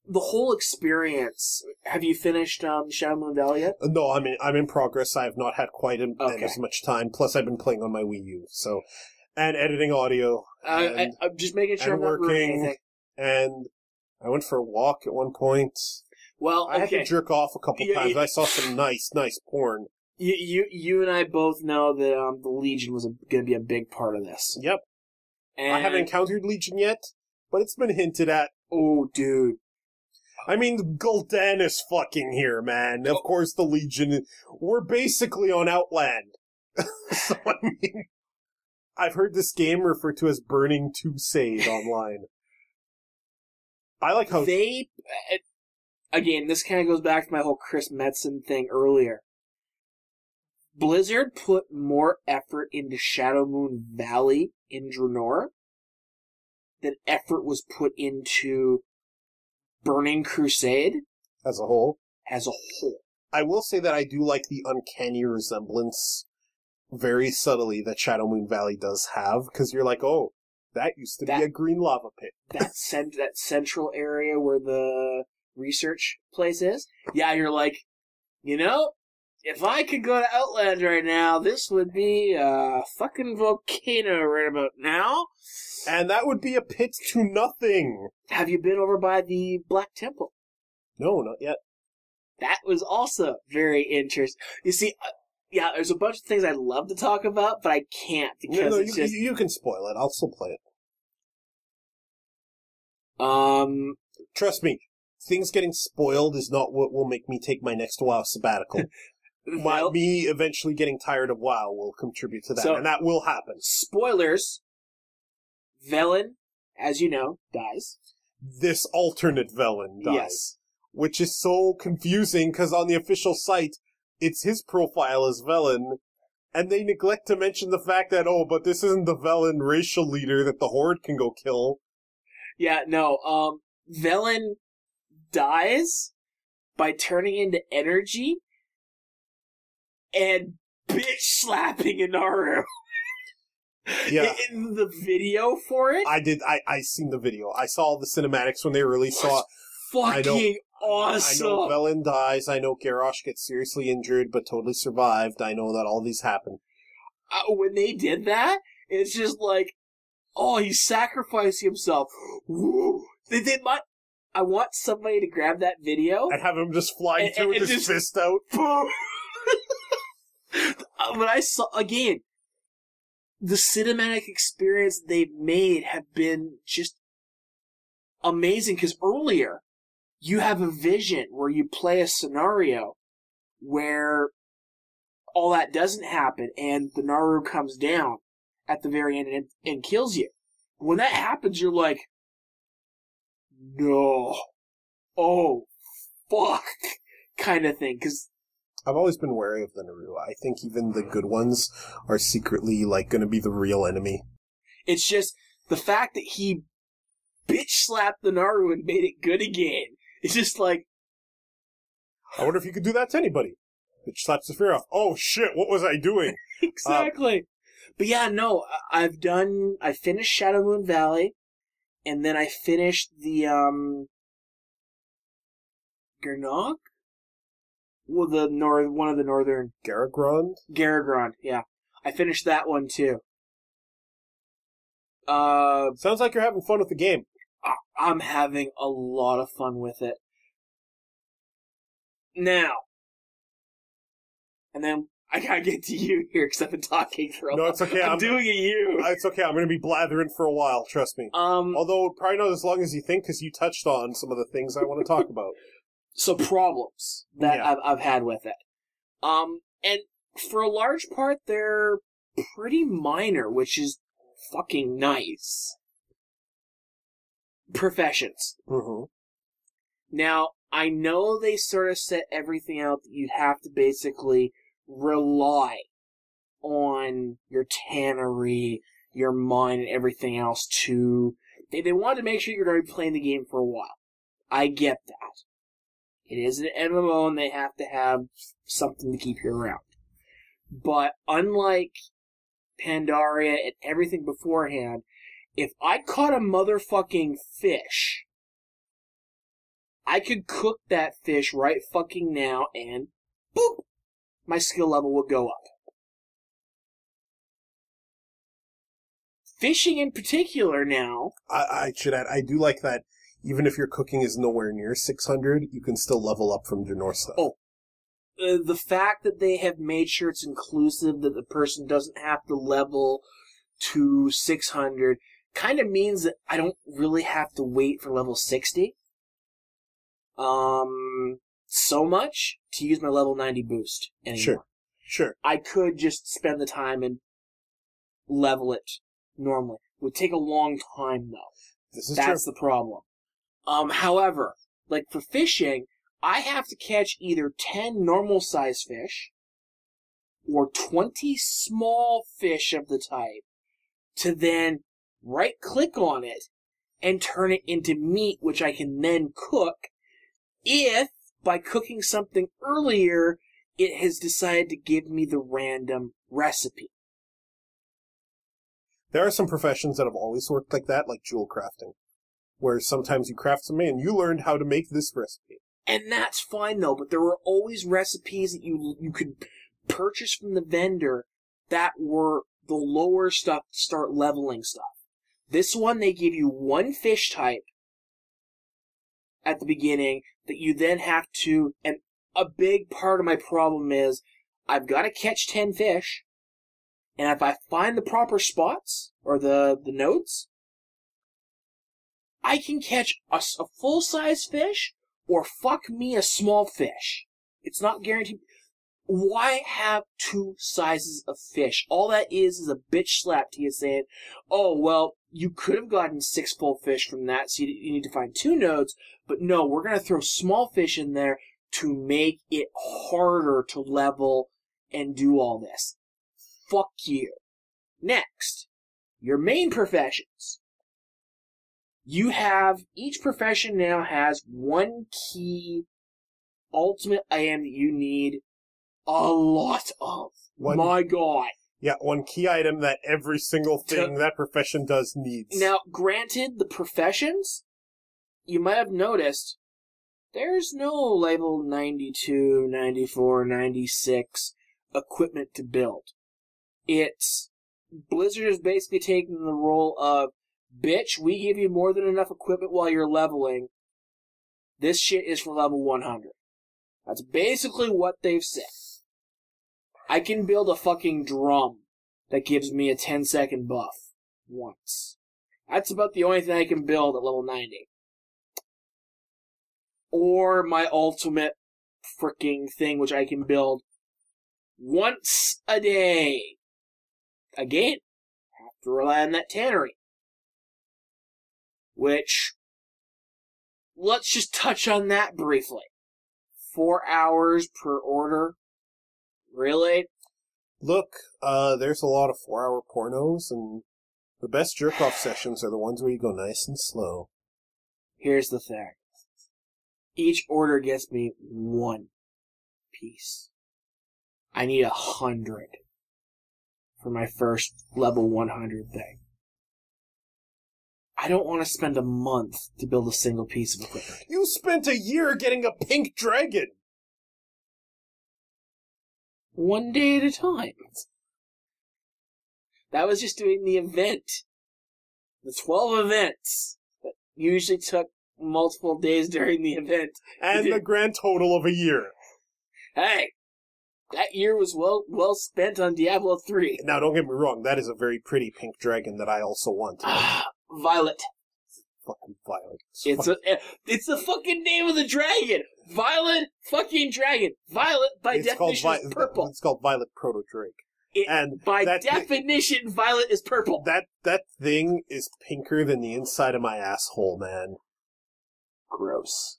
The whole experience. Have you finished Shadow Moon Valley yet? No, I'm in progress. I have not had quite as much time. Plus, I've been playing on my Wii U, so... And editing audio. I'm just making sure I'm not ruining anything. And I went for a walk at one point. Well, okay. I had to jerk off a couple times. I saw some nice porn. You and I both know that the Legion was going to be a big part of this. Yep. And I haven't encountered Legion yet, but it's been hinted at. Oh, dude. I mean, Gul'dan is fucking here, man. Of course, the Legion. We're basically on Outland. So, I mean... I've heard this game referred to as Burning Crusade online. I like how... Again, this kind of goes back to my whole Chris Metzen thing earlier. Blizzard put more effort into Shadow Moon Valley in Draenor than effort was put into Burning Crusade. As a whole? As a whole. I will say that I do like the uncanny resemblance, very subtly, that Shadow Moon Valley does have, because you're like, oh, that used to be a green lava pit. That central area where the research place is? Yeah, you're like, you know, if I could go to Outland right now, this would be a fucking volcano right about now. And that would be a pit to nothing. Have you been over by the Black Temple? No, not yet. That was also very interesting. You see, yeah, there's a bunch of things I'd love to talk about, but I can't because it's just... You can spoil it. I'll still play it. Trust me, things getting spoiled is not what will make me take my next WoW sabbatical. Me eventually getting tired of WoW will contribute to that, and that will happen. Spoilers. Velen, as you know, dies. This alternate Velen dies. Yes. Which is so confusing, because on the official site, it's his profile as Velen, and they neglect to mention the fact that, oh, but this isn't the Velen racial leader that the Horde can go kill. Yeah, no, Velen dies by turning into energy and bitch slapping Inaru. Yeah. In the video for it? I seen the video. I saw the cinematics when they released it. Fucking awesome. I know Velen dies. I know Garrosh gets seriously injured, but totally survived. I know that all these happen. When they did that, it's just like, oh, he sacrificed himself. Woo. I want somebody to grab that video and have him just flying through with his fist out. When I saw, again, the cinematic experience they've made have been just amazing, because earlier, you have a vision where you play a scenario where all that doesn't happen and the Naru comes down at the very end and kills you. When that happens, you're like, no. Oh, fuck. Kind of thing, because I've always been wary of the Naru. I think even the good ones are secretly, like, gonna be the real enemy. It's just the fact that he bitch-slapped the Naru and made it good again. It's just like... I wonder if you could do that to anybody. Bitch slaps the fear off. Oh, shit, what was I doing? Exactly. But yeah, no, I finished Shadow Moon Valley, and then I finished the, Gernog? Well, one of the northern... Garagron? Garagron, yeah. I finished that one, too. Sounds like you're having fun with the game. I'm having a lot of fun with it. Now. And then I gotta get to you here, because I've been talking for a while. No, it's okay. I'm doing a you. It's okay. I'm going to be blathering for a while, trust me. Although, probably not as long as you think, because you touched on some of the things I want to talk about. So problems that I've had with it. And for a large part, they're pretty minor, which is fucking nice. Professions. Mm-hmm. Now, I know they sort of set everything out that you'd have to basically rely on your tannery, your mine, and everything else to... They wanted to make sure you're going to be playing the game for a while. I get that. It is an MMO and they have to have something to keep you around. But unlike Pandaria and everything beforehand, if I caught a motherfucking fish, I could cook that fish right fucking now and boop, my skill level would go up. Fishing in particular now... I should add, I do like that even if your cooking is nowhere near 600, you can still level up from Draenor stuff. Oh. The fact that they have made sure it's inclusive, that the person doesn't have to level to 600, kind of means that I don't really have to wait for level 60. So much to use my level 90 boost anymore. Sure. I could just spend the time and level it normally. It would take a long time, though. That's the problem. However, like for fishing, I have to catch either 10 normal-sized fish or 20 small fish of the type to then right-click on it and turn it into meat, which I can then cook if by cooking something earlier, it has decided to give me the random recipe. There are some professions that have always worked like that, like jewel crafting, where sometimes you craft something and you learned how to make this recipe. And that's fine, though, but there were always recipes that you could purchase from the vendor that were the lower stuff to start leveling stuff. This one, they give you one fish type at the beginning that you then have to, and a big part of my problem is I've got to catch 10 fish, and if I find the proper spots, or the nodes, I can catch a full-size fish, or fuck me, a small fish. It's not guaranteed. Why have two sizes of fish? All that is a bitch slap to you saying, oh, well, you could have gotten 6 full fish from that, so you need to find 2 nodes, but no, we're going to throw small fish in there to make it harder to level and do all this. Fuck you. Next, your main professions. Each profession now has one key ultimate item that you need a lot of. My God. Yeah, one key item that every single thing that profession does needs. Now, granted, the professions, you might have noticed, there's no level 92, 94, 96 equipment to build. Blizzard is basically taking the role of, bitch, we give you more than enough equipment while you're leveling. This shit is for level 100. That's basically what they've said. I can build a fucking drum that gives me a 10-second buff once. That's about the only thing I can build at level 90. Or my ultimate freaking thing, which I can build once a day. Again, have to rely on that tannery. Which, let's just touch on that briefly. 4 hours per order. Really? Look, there's a lot of 4-hour pornos, and the best jerk-off sessions are the ones where you go nice and slow. Here's the thing. Each order gets me 1 piece. I need 100 for my first level 100 thing. I don't want to spend a month to build a single piece of equipment. You spent a year getting a pink dragon! 1 day at a time. That was just doing the event. The 12 events that usually took multiple days during the event. And the grand total of a year. Hey, that year was well spent on Diablo 3. Now, don't get me wrong, that is a very pretty pink dragon that I also want. Violet. Fucking Violet. It's the fucking name of the dragon! Violet fucking dragon. Violet, by definition, is purple. It's called Violet Proto-Drake. And by definition, Violet is purple. That thing is pinker than the inside of my asshole, man. Gross.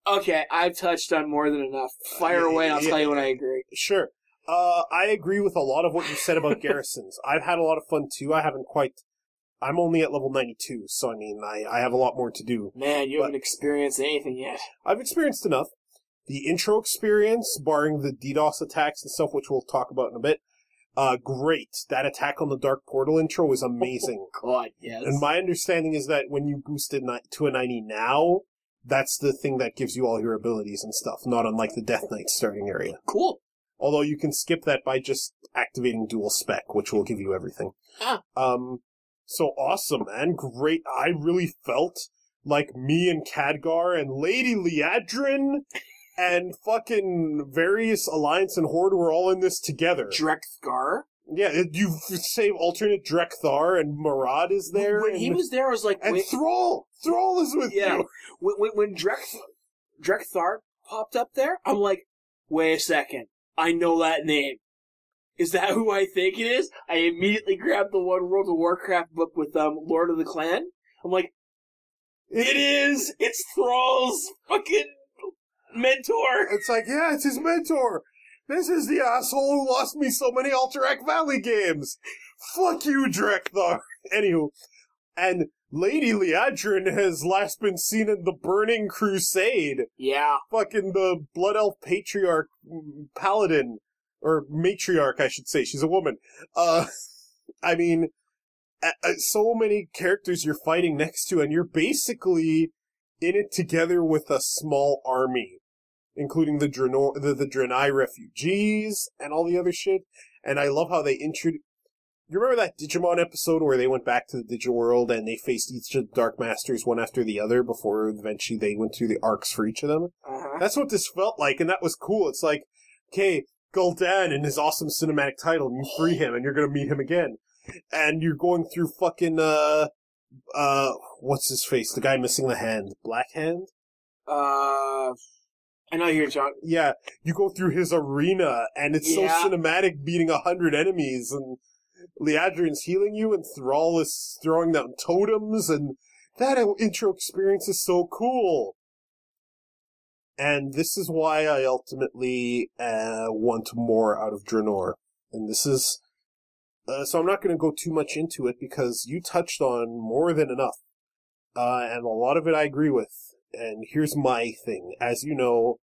Okay, I've touched on more than enough. Fire away, I'll tell you when I agree. Sure. I agree with a lot of what you said about garrisons. I've had a lot of fun, too. I'm only at level 92, so I mean, I have a lot more to do. Man, you haven't experienced anything yet. I've experienced enough. The intro experience, barring the DDoS attacks and stuff, which we'll talk about in a bit, great. That attack on the Dark Portal intro is amazing. Oh, God, yes. And my understanding is that when you boost it to a 90 now, that's the thing that gives you all your abilities and stuff, not unlike the Death Knight starting area. Cool. Although you can skip that by just activating dual spec, which will give you everything. So awesome, man. Great. I really felt like me and Khadgar and Lady Liadrin and fucking various Alliance and Horde were all in this together. Drekthgar? Yeah, you say alternate Drekthar and Marad is there. When he was there, I was like... And Thrall! Thrall is with you! When Drekthar popped up there, I'm like, wait a second. I know that name. Is that who I think it is? I immediately grabbed the one World of Warcraft book with Lord of the Clan. I'm like, it is! It's Thrall's fucking mentor! It's like, yeah, it's his mentor! This is the asshole who lost me so many Alterac Valley games! Fuck you, Drekthar! Anywho, and Lady Liadrin has last been seen in the Burning Crusade. Yeah. Fucking the Blood Elf Patriarch Paladin. Or Matriarch, I should say. She's a woman. I mean, so many characters you're fighting next to, and you're basically in it together with a small army, including the Draenei refugees and all the other shit. And I love how they introduced... You remember that Digimon episode where they went back to the Digiworld and they faced each of the Dark Masters one after the other before eventually they went through the arcs for each of them? Uh-huh. That's what this felt like, and that was cool. It's like, okay, Gul'dan and his awesome cinematic title, and you free him, and you're gonna meet him again. And you're going through fucking, what's his face? The guy missing the hand. Black Hand? I know you're talking. Yeah, you go through his arena, and it's so cinematic, beating 100 enemies, and Liadrin's healing you, and Thrall is throwing down totems, and that intro experience is so cool. And this is why I ultimately want more out of Draenor. And this is... so I'm not going to go too much into it, because you touched on more than enough. And a lot of it I agree with. And here's my thing. As you know,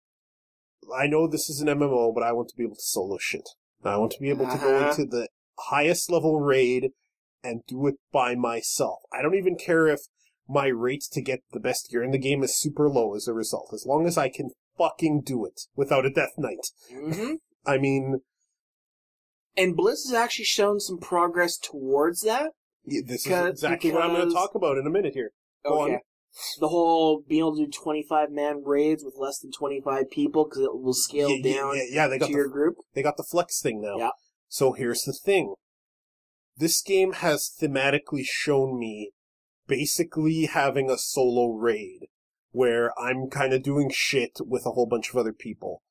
I know this is an MMO, but I want to be able to solo shit. I want to be able to go into the highest level raid and do it by myself. I don't even care if my rate to get the best gear in the game is super low as a result, as long as I can fucking do it without a death knight. Mm-hmm. I mean... And Blizz has actually shown some progress towards that. Yeah, this is exactly what I'm going to talk about in a minute here. Go on. The whole being able to do 25-man raids with less than 25 people, because it will scale down they got to your group. They got the flex thing now. Yeah. So here's the thing. This game has thematically shown me basically having a solo raid, where I'm kind of doing shit with a whole bunch of other people.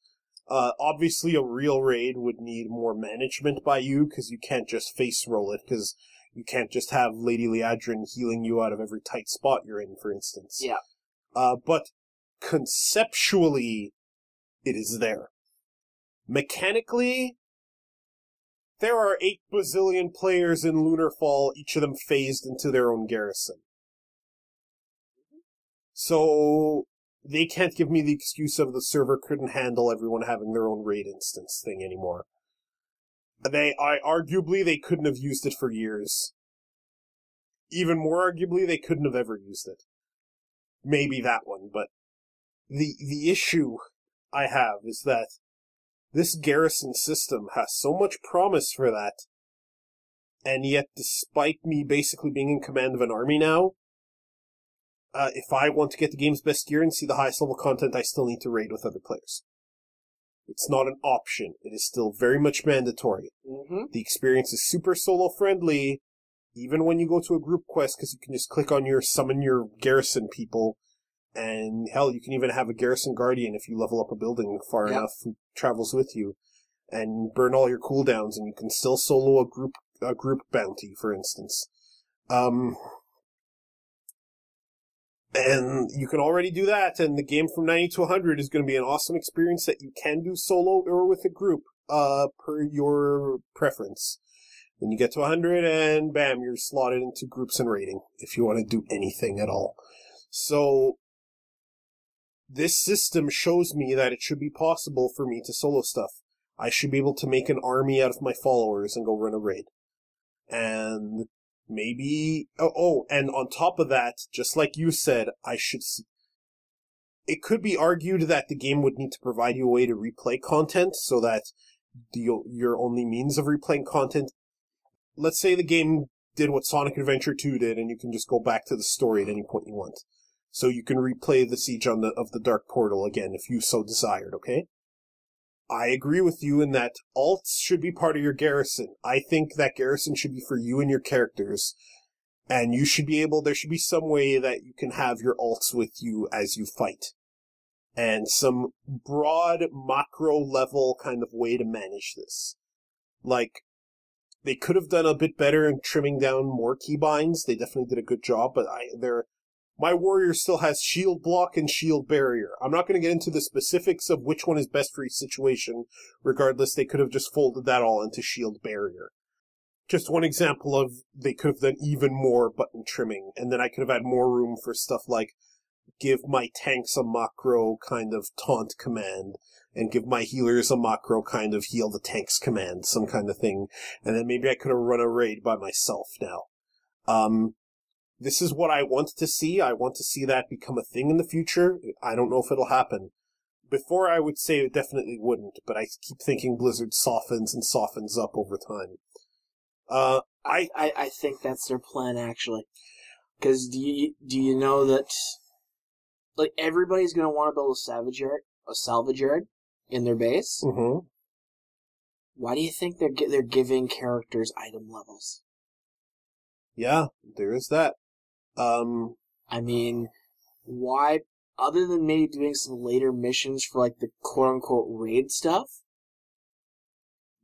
Obviously a real raid would need more management by you, because you can't just face roll it, because you can't just have Lady Liadrin healing you out of every tight spot you're in, for instance. Yeah. But conceptually, it is there. Mechanically, there are 8 bazillion players in Lunarfall, each of them phased into their own garrison. So, they can't give me the excuse of the server couldn't handle everyone having their own raid instance thing anymore. Arguably, they couldn't have used it for years. Even more arguably, they couldn't have ever used it. Maybe that one, but the issue I have is that this garrison system has so much promise for that, and yet despite me basically being in command of an army now, if I want to get the game's best gear and see the highest level content, I still need to raid with other players. It's not an option. It is still very much mandatory. Mm-hmm. The experience is super solo friendly, even when you go to a group quest, because you can just click on summon your garrison people, and hell, you can even have a garrison guardian if you level up a building far enough who travels with you, and burn all your cooldowns, and you can still solo a group bounty, for instance. And you can already do that, and the game from 90 to 100 is going to be an awesome experience that you can do solo or with a group, per your preference. Then you get to 100, and bam, you're slotted into groups and raiding, if you want to do anything at all. So, this system shows me that it should be possible for me to solo stuff. I should be able to make an army out of my followers and go run a raid. And maybe... and on top of that, just like you said, it could be argued that the game would need to provide you a way to replay content, so that your only means of replaying content... Let's say the game did what Sonic Adventure 2 did, and you can just go back to the story at any point you want. So you can replay the Siege of the Dark Portal again, if you so desired, okay? I agree with you in that alts should be part of your garrison. I think that garrison should be for you and your characters. And there should be some way that you can have your alts with you as you fight. And some broad, macro level kind of way to manage this. Like, they could have done a bit better in trimming down more keybinds. They definitely did a good job, but my warrior still has shield block and shield barrier. I'm not going to get into the specifics of which one is best for each situation. Regardless, they could have just folded that all into shield barrier. just one example of they could have done even more button trimming, and then I could have had more room for stuff like give my tanks a macro kind of taunt command, and give my healers a macro kind of heal the tanks command, some kind of thing. And then maybe I could have run a raid by myself now. This is what I want to see. I want to see that become a thing in the future. I don't know if it'll happen. Before I would say it definitely wouldn't, but I keep thinking Blizzard softens and softens up over time. I think that's their plan, actually. Because do you know that, like, everybody's going to want to build a salvage yard in their base? Mm-hmm. Why do you think they're giving characters item levels? Yeah, there is that. I mean, why, other than maybe doing some later missions for, like, the quote-unquote raid stuff,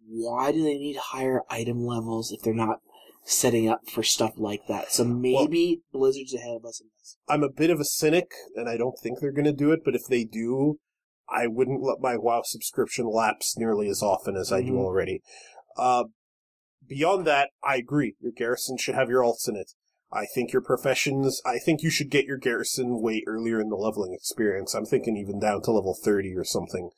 why do they need higher item levels if they're not setting up for stuff like that? So maybe Blizzard's ahead of us in this. I'm a bit of a cynic, and I don't think they're going to do it, but if they do, I wouldn't let my WoW subscription lapse nearly as often as I do already. Beyond that, I agree. Your garrison should have your alts in it. I think you should get your garrison way earlier in the leveling experience. I'm thinking even down to level 30 or something,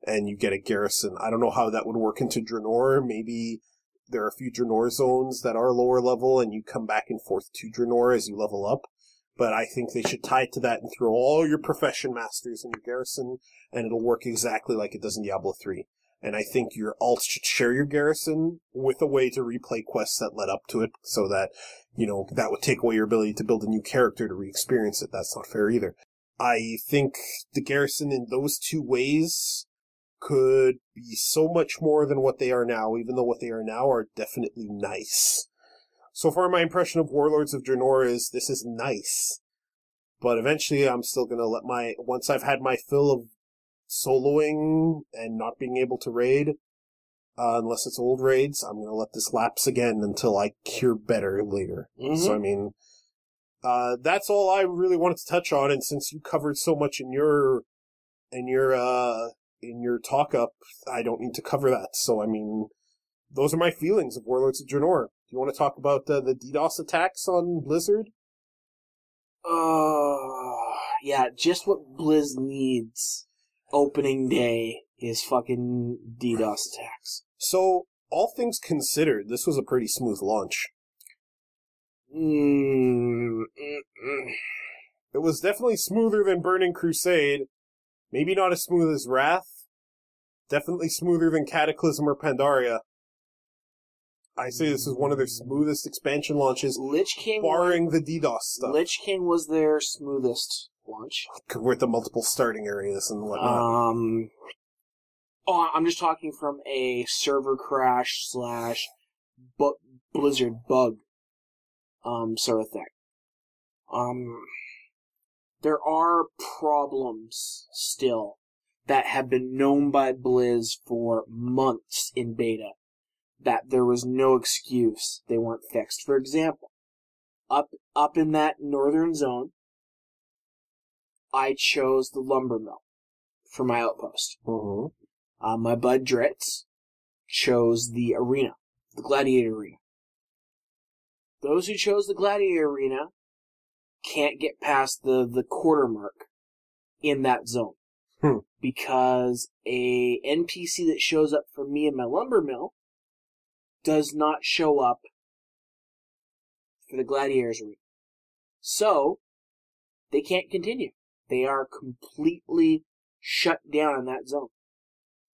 and you get a garrison. I don't know how that would work into Draenor. Maybe there are a few Draenor zones that are lower level, and you come back and forth to Draenor as you level up. But I think they should tie it to that and throw all your profession masters in your garrison, and it'll work exactly like it does in Diablo 3. And I think your alts should share your garrison with a way to replay quests that led up to it, so that, that would take away your ability to build a new character to re-experience it. That's not fair either. I think the garrison in those two ways could be so much more than what they are now, even though what they are now are definitely nice. So far, my impression of Warlords of Draenor is this is nice. But eventually, I'm still gonna once I've had my fill of soloing and not being able to raid, unless it's old raids, I'm gonna let this lapse again until I cure better later. Mm-hmm. So, I mean, that's all I really wanted to touch on, and since you covered so much in your talk up, I don't need to cover that. So, I mean, those are my feelings of Warlords of Draenor. Do you want to talk about the DDoS attacks on Blizzard? Yeah, just what Blizz needs opening day is fucking DDoS attacks. So, all things considered, this was a pretty smooth launch. It It was definitely smoother than Burning Crusade. Maybe not as smooth as Wrath. Definitely smoother than Cataclysm or Pandaria. I say this is one of their smoothest expansion launches, barring the DDoS stuff. Lich King was their smoothest launch. With the multiple starting areas and whatnot. I'm just talking from a server crash / Blizzard bug sort of thing. There are problems still that have been known by Blizz for months in beta, that there was no excuse they weren't fixed. For example, up in that northern zone, I chose the lumber mill for my outpost. Mm-hmm. My bud Dritz chose the arena, the gladiator arena. Those who chose the gladiator arena can't get past the quarter mark in that zone. Because a NPC that shows up for me in my lumber mill does not show up for the gladiators arena. So, they can't continue. They are completely shut down in that zone.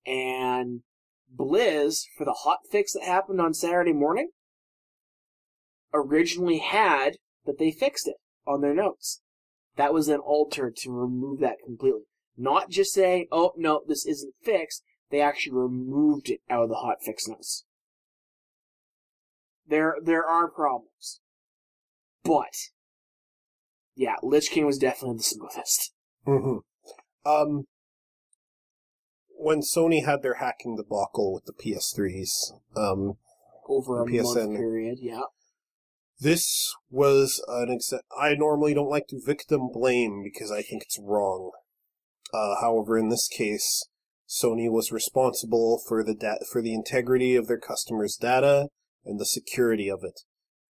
And Blizz, for the hotfix that happened on Saturday morning, originally had that they fixed it on their notes. That was then altered to remove that completely. Not just saying, oh, no, this isn't fixed. They actually removed it out of the hotfix notes. There are problems. But, yeah, Lich King was definitely the smoothest. Mm-hmm. When Sony had their hacking debacle with the PS3s, over a PSN, month period, yeah. This was I normally don't like to victim blame because I think it's wrong. However, in this case, Sony was responsible for the integrity of their customers' data and the security of it.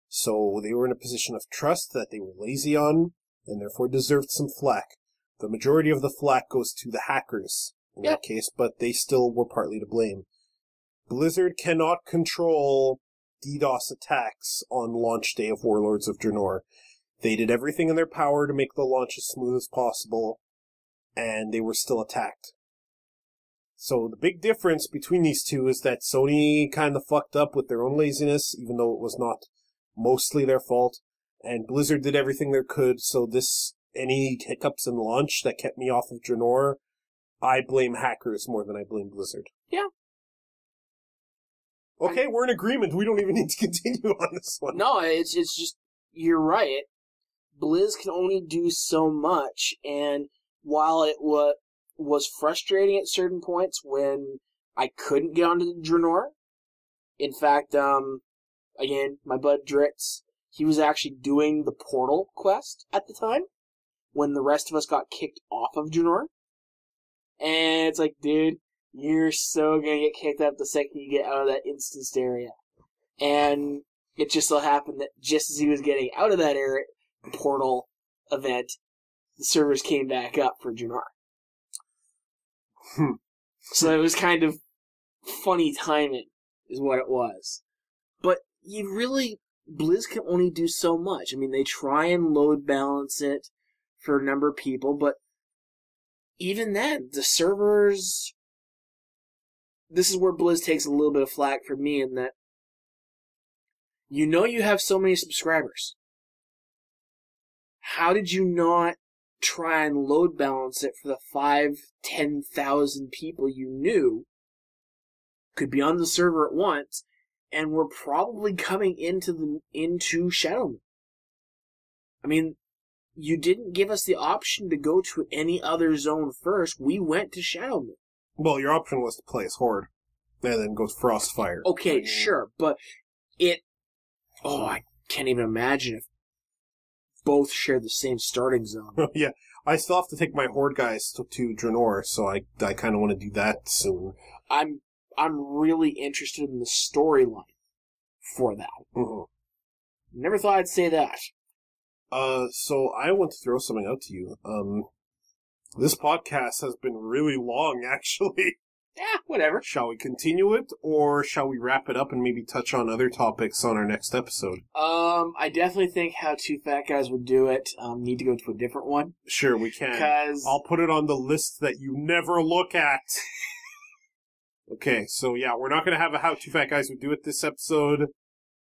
So they were in a position of trust that they were lazy on, and therefore deserved some flack. The majority of the flack goes to the hackers in that case, but they still were partly to blame. Blizzard cannot control DDoS attacks on launch day of Warlords of Draenor. They did everything in their power to make the launch as smooth as possible, and they were still attacked. So the big difference between these two is that Sony kind of fucked up with their own laziness, even though it was not mostly their fault, and Blizzard did everything they could, so any hiccups in launch that kept me off of Draenor, I blame hackers more than I blame Blizzard. Yeah. Okay, we're in agreement. We don't even need to continue on this one. No, it's just, you're right. Blizz can only do so much, and while it was frustrating at certain points when I couldn't get onto Draenor, in fact, again, my bud Dritz, he was actually doing the portal quest at the time, when the rest of us got kicked off of Draenor. And it's like, dude, you're so gonna get kicked out the second you get out of that instanced area. And it just so happened that just as he was getting out of that area, portal event, the servers came back up for Draenor. So it was kind of funny timing, is what it was. But Blizz can only do so much. I mean, they try and load balance it for a number of people, but even then, the servers... This is where Blizz takes a little bit of flack from me in that you have so many subscribers. How did you not try and load balance it for the 5,000-10,000 people you knew could be on the server at once and were probably coming into Shadowmoon? I mean, you didn't give us the option to go to any other zone first. We went to Shadowmoon. Well, your option was to play as Horde, and then go Frostfire. Okay, sure, but I can't even imagine if both shared the same starting zone. Yeah, I still have to take my Horde guys to Draenor, so I kind of want to do that soon. I'm really interested in the storyline for that. Mm-hmm. Never thought I'd say that. So I want to throw something out to you. This podcast has been really long, actually. Yeah, whatever. Shall we continue it, or shall we wrap it up and maybe touch on other topics on our next episode? I definitely think how Two Fat Guys would do it. Need to go to a different one. Sure, we can. 'Cause I'll put it on the list that you never look at. Okay, so yeah, we're not going to have a How Two Fat Guys Would Do It this episode.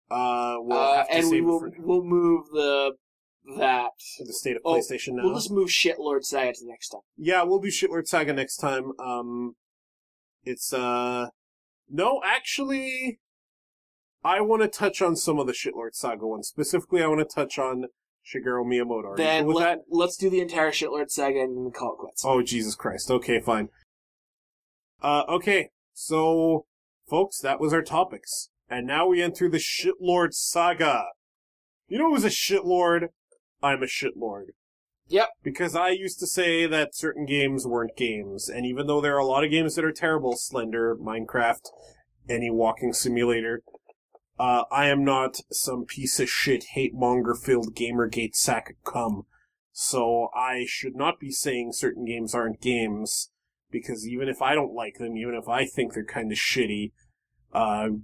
We'll have to save we'll move the state of PlayStation now. We'll just move Shitlord Saga to next time. Yeah, we'll do Shitlord Saga next time. No, actually, I want to touch on some of the Shitlord Saga ones. Specifically, I want to touch on Shigeru Miyamoto. Then let's do the entire Shitlord Saga and then call it quits. Oh, Jesus Christ. Okay, fine. Okay, so, folks, that was our topics. And now we enter the Shitlord Saga. You know who's a shitlord? I'm a shitlord. Yep. Because I used to say that certain games weren't games, and even though there are a lot of games that are terrible, Slender, Minecraft, any walking simulator, I am not some piece of shit, hate-monger-filled Gamergate sack of cum. So I should not be saying certain games aren't games, because even if I don't like them, even if I think they're kind of shitty,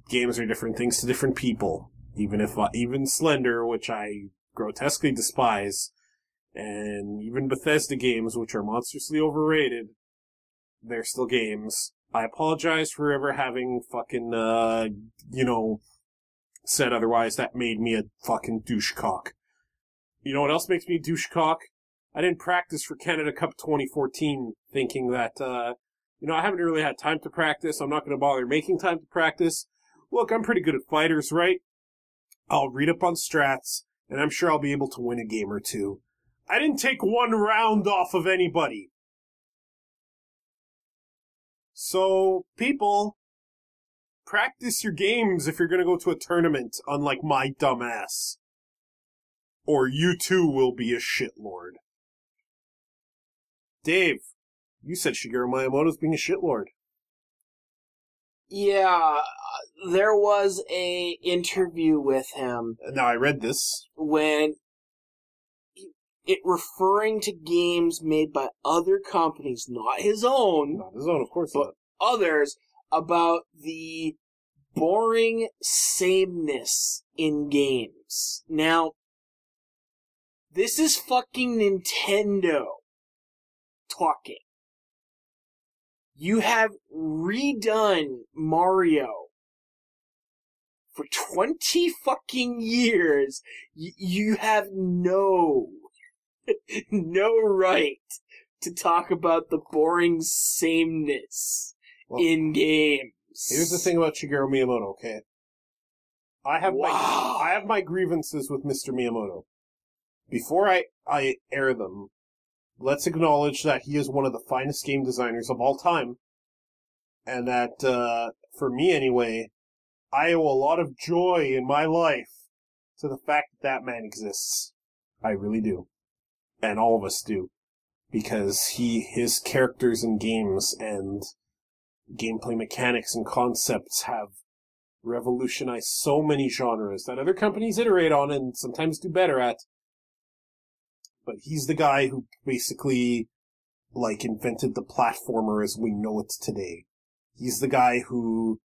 games are different things to different people. Even Slender, which I grotesquely despise, and even Bethesda games, which are monstrously overrated, they're still games. I apologize for ever having fucking, said otherwise. That made me a fucking douchecock. You know what else makes me a douchecock? I didn't practice for Canada Cup 2014 thinking that, I haven't really had time to practice. I'm not going to bother making time to practice. Look, I'm pretty good at fighters, right? I'll read up on strats, and I'm sure I'll be able to win a game or two. I didn't take one round off of anybody. So, people, practice your games if you're going to go to a tournament, unlike my dumbass. Or you too will be a shitlord. Dave, you said Shigeru Miyamoto's being a shitlord. Yeah, there was a interview with him Now, I read this. when it referring to games made by other companies, not his own, Not his own, of course but not. others, about the boring sameness in games. Now, this is fucking Nintendo talking. You have redone Mario for 20 fucking years. You have no right to talk about the boring sameness in games. Here's the thing about Shigeru Miyamoto, okay? I have my grievances with Mr. Miyamoto. Before I air them, let's acknowledge that he is one of the finest game designers of all time. And that, for me anyway, I owe a lot of joy in my life to the fact that that man exists. I really do. And all of us do. Because his characters in games and gameplay mechanics and concepts have revolutionized so many genres that other companies iterate on and sometimes do better at. But he's the guy who basically, invented the platformer as we know it today. He's the guy who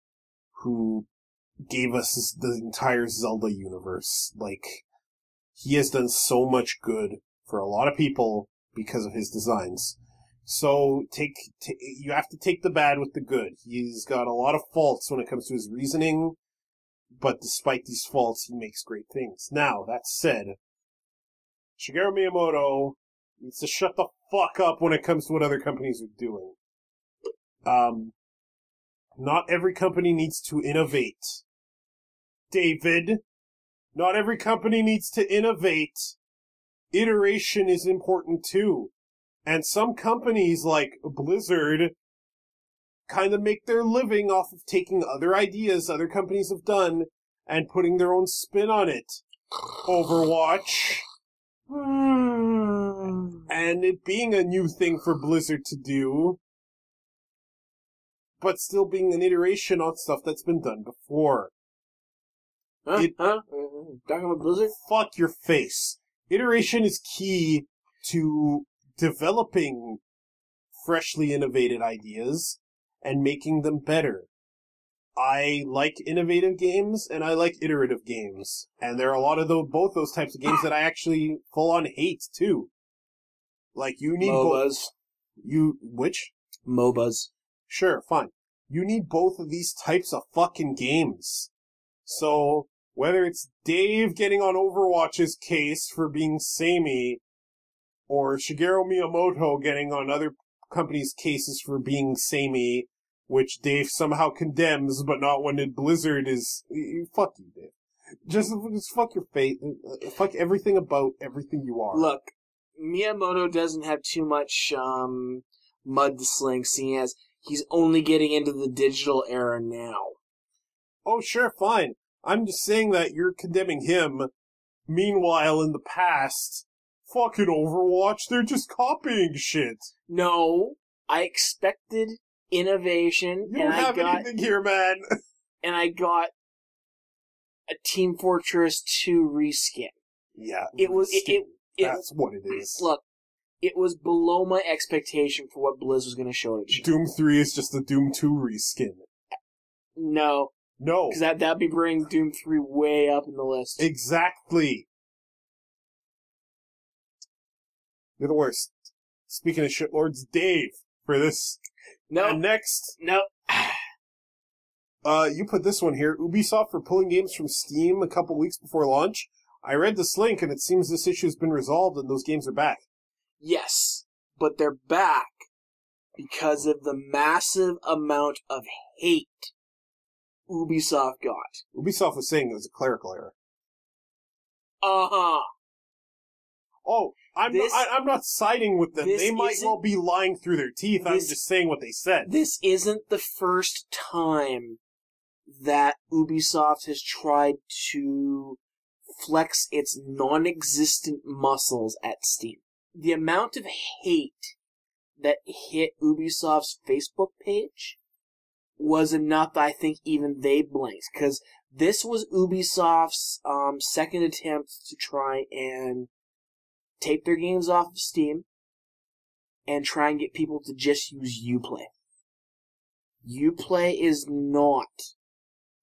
gave us the entire Zelda universe. He has done so much good for a lot of people because of his designs. So you have to take the bad with the good. He's got a lot of faults when it comes to his reasoning, but despite these faults, he makes great things. Now, that said, Shigeru Miyamoto needs to shut the fuck up when it comes to what other companies are doing. Not every company needs to innovate. David, not every company needs to innovate. Iteration is important too. And some companies, like Blizzard, kind of make their living off of taking other ideas other companies have done and putting their own spin on it. Overwatch. And it being a new thing for Blizzard to do, but still being an iteration on stuff that's been done before. Talking about Blizzard? Fuck your face. Iteration is key to developing freshly innovated ideas and making them better. I like innovative games and I like iterative games. And there are a lot of both those types of games that I actually full on hate too. You need MOBAs. Which? MOBAs. Sure, fine. You need both of these types of fucking games. So, whether it's Dave getting on Overwatch's case for being samey, or Shigeru Miyamoto getting on other companies' cases for being samey, which Dave somehow condemns, but not when Blizzard is... Fuck you, Dave. Just fuck your face. Fuck everything about everything you are. Look, Miyamoto doesn't have too much mud to sling, seeing as he's only getting into the digital era now. Oh, sure, fine. I'm just saying that you're condemning him. Meanwhile, in the past, fucking Overwatch, they're just copying shit. No, I expected innovation. You don't have anything here, man. And I got a Team Fortress 2 reskin. Yeah, that's what it is. Look, it was below my expectation for what Blizz was going to show it. Doom 3 is just a Doom 2 reskin. No. No. Because that'd be bringing Doom 3 way up in the list. Exactly. You're the worst. Speaking of shitlords, Dave, for this. No. And next. No. You put this one here. Ubisoft for pulling games from Steam a couple weeks before launch. I read this link, and it seems this issue has been resolved, and those games are back. Yes, but they're back because of the massive amount of hate Ubisoft got. Ubisoft was saying it was a clerical error. Uh-huh. Oh, I'm not siding with them. They might well be lying through their teeth. I'm just saying what they said. This isn't the first time that Ubisoft has tried to flex its non-existent muscles at Steam. The amount of hate that hit Ubisoft's Facebook page was enough that I think even they blinked. Because this was Ubisoft's second attempt to try and take their games off of Steam and try and get people to just use Uplay. Uplay is not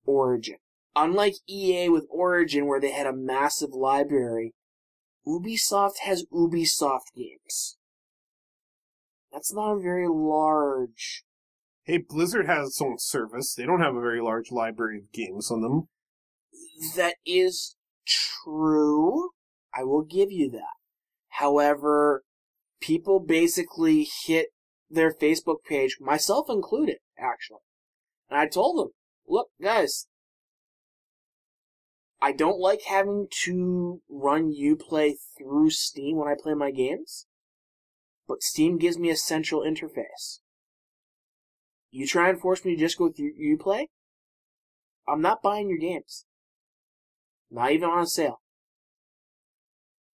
Origin. Unlike EA with Origin, where they had a massive library, Ubisoft has Ubisoft games. That's not a very large... Hey, Blizzard has its own service. They don't have a very large library of games on them. That is true. I will give you that. However, people basically hit their Facebook page, myself included, actually. And I told them, look, guys, I don't like having to run Uplay through Steam when I play my games, but Steam gives me a central interface. You try and force me to just go through Uplay, I'm not buying your games. Not even on sale.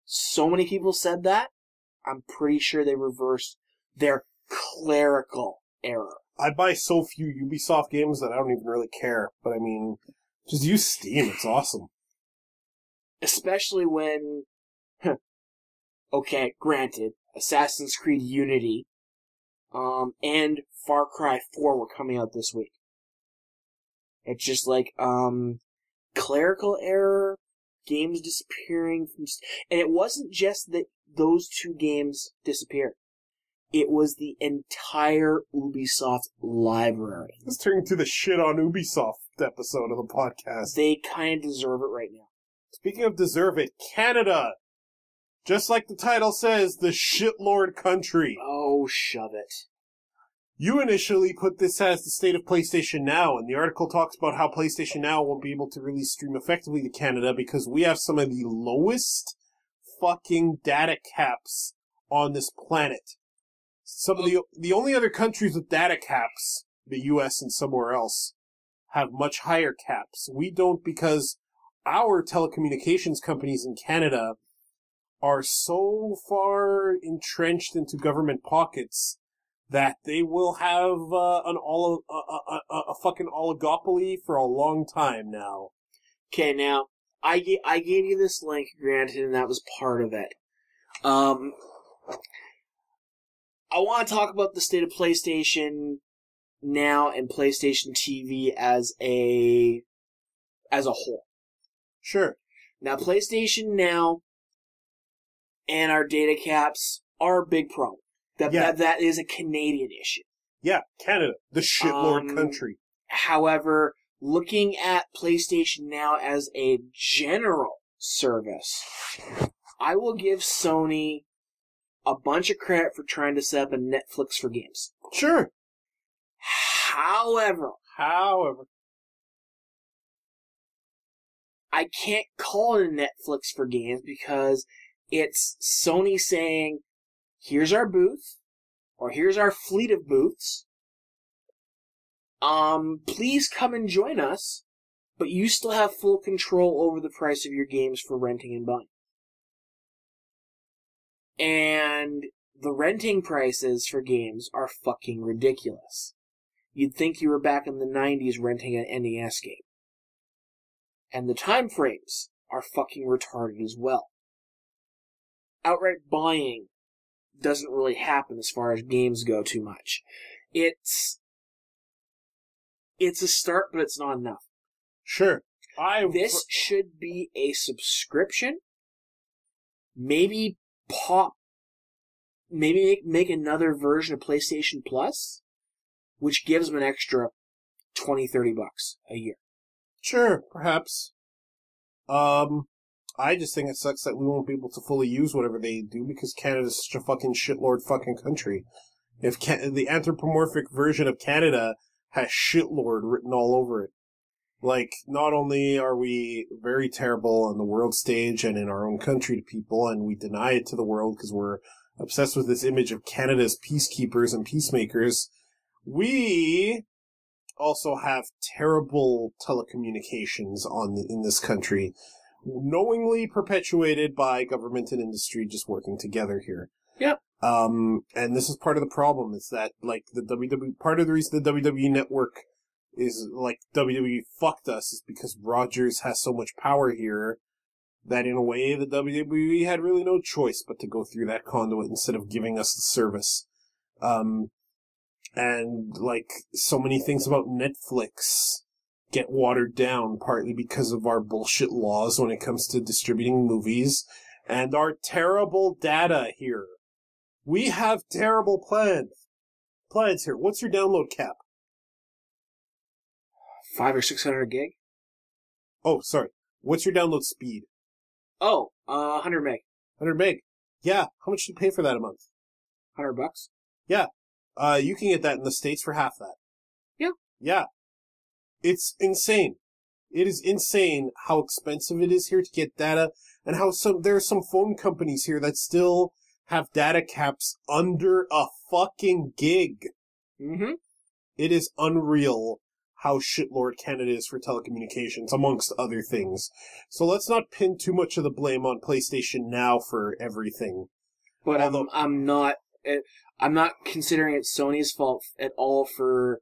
So many people said that, I'm pretty sure they reversed their clerical error. I buy so few Ubisoft games that I don't even really care. But I mean, just use Steam. It's awesome. Especially when, okay, granted, Assassin's Creed Unity, and Far Cry 4 were coming out this week. It's just like, clerical error, games disappearing from... And it wasn't just that those two games disappeared. It was the entire Ubisoft library. Let's turn to the shit on Ubisoft episode of the podcast. They kind of deserve it right now. Speaking of deserve it, Canada! Just like the title says, the Shitlord Country. Oh, shove it. You initially put this as the state of PlayStation Now, and the article talks about how PlayStation Now won't be able to really stream effectively to Canada because we have some of the lowest fucking data caps on this planet. Some of the only other countries with data caps, the US and somewhere else, have much higher caps. We don't because our telecommunications companies in Canada are so far entrenched into government pockets that they will have a fucking oligopoly for a long time now. Okay, now, I gave you this link, granted, and that was part of it. I want to talk about the state of PlayStation Now and PlayStation TV as a whole. Sure. Now, PlayStation Now and our data caps are a big problem. That is a Canadian issue. Yeah, Canada, the shitlord country. However, looking at PlayStation Now as a general service, I will give Sony a bunch of credit for trying to set up a Netflix for games. Sure. However, I can't call it a Netflix for games because it's Sony saying, here's our booth, or here's our fleet of booths. Please come and join us, but you still have full control over the price of your games for renting and buying. And the renting prices for games are fucking ridiculous. You'd think you were back in the 90s renting an NES game. And the time frames are fucking retarded as well. Outright buying doesn't really happen as far as games go too much. It's a start, but it's not enough. Sure. This should be a subscription. Maybe make another version of PlayStation Plus, which gives them an extra $20-$30 a year. Sure, perhaps. I just think it sucks that we won't be able to fully use whatever they do because Canada's such a fucking shitlord fucking country. If the anthropomorphic version of Canada has shitlord written all over it. Like, not only are we very terrible on the world stage and in our own country to people, and we deny it to the world because we're obsessed with this image of Canada's peacekeepers and peacemakers, we also have terrible telecommunications in this country, knowingly perpetuated by government and industry just working together here. Yep. And this is part of the problem, is that, like, part of the reason the WWE Network is like WWE fucked us is because Rogers has so much power here that in a way the WWE had really no choice but to go through that conduit instead of giving us the service. And like so many things about Netflix get watered down partly because of our bullshit laws when it comes to distributing movies and our terrible data here. We have terrible plans here. What's your download cap? 500 or 600 gig? Oh, sorry. What's your download speed? Oh, 100 meg. 100 meg. Yeah. How much do you pay for that a month? $100? Yeah. You can get that in the States for half that. Yeah. Yeah. It's insane. It is insane how expensive it is here to get data, and how there are some phone companies here that still have data caps under a fucking gig. Mm-hmm. It is unreal how shitlord Canada is for telecommunications, amongst other things. So let's not pin too much of the blame on PlayStation Now for everything. But I'm not considering it Sony's fault at all for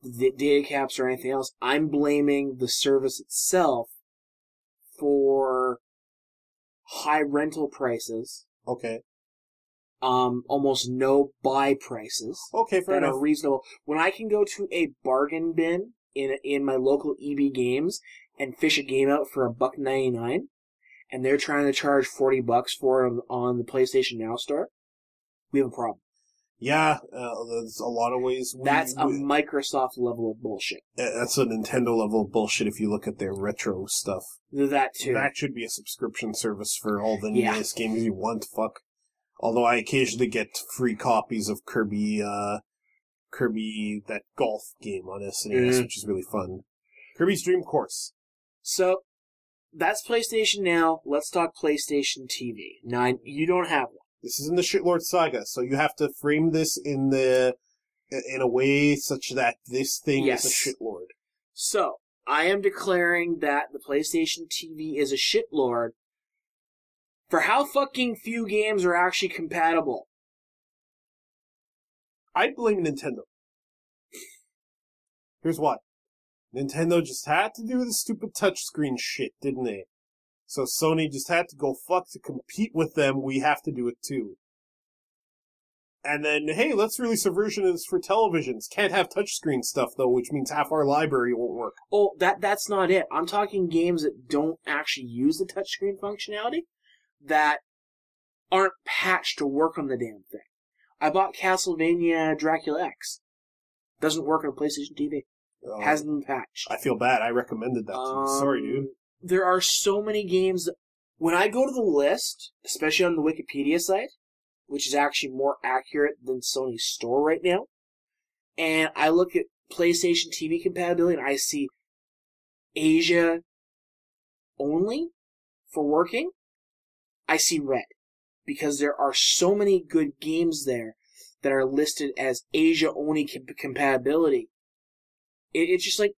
the data caps or anything else. I'm blaming the service itself for high rental prices. Okay. Almost no buy prices. Okay, fair enough. That are reasonable. When I can go to a bargain bin in my local EB Games and fish a game out for $1.99, and they're trying to charge $40 for it on the PlayStation Now store, we have a problem. Yeah, there's a lot of ways. That's a Microsoft level of bullshit. That's a Nintendo level of bullshit if you look at their retro stuff. That too. That should be a subscription service for all the NES games you want, fuck. Although I occasionally get free copies of Kirby, that golf game on SNES, which is really fun. Kirby's Dream Course. So, that's PlayStation Now. Let's talk PlayStation TV. Now, you don't have one. This is in the Shitlord Saga, so you have to frame this in a way such that this thing is a shitlord. So, I am declaring that the PlayStation TV is a shitlord for how fucking few games are actually compatible. I'd blame Nintendo. Here's why. Nintendo just had to do the stupid touchscreen shit, didn't they? So Sony just had to go fuck to compete with them. We have to do it too. And then, hey, let's release a version of this for televisions. Can't have touchscreen stuff though, which means half our library won't work. Oh, that's not it. I'm talking games that don't actually use the touchscreen functionality, that aren't patched to work on the damn thing. I bought Castlevania Dracula X. Doesn't work on a PlayStation TV. Hasn't been patched. I feel bad. I recommended that to you. Sorry, dude. There are so many games that, when I go to the list, especially on the Wikipedia site, which is actually more accurate than Sony's store right now, and I look at PlayStation TV compatibility and I see Asia only for working, I see red. Because there are so many good games there that are listed as Asia-only compatibility. It's just like,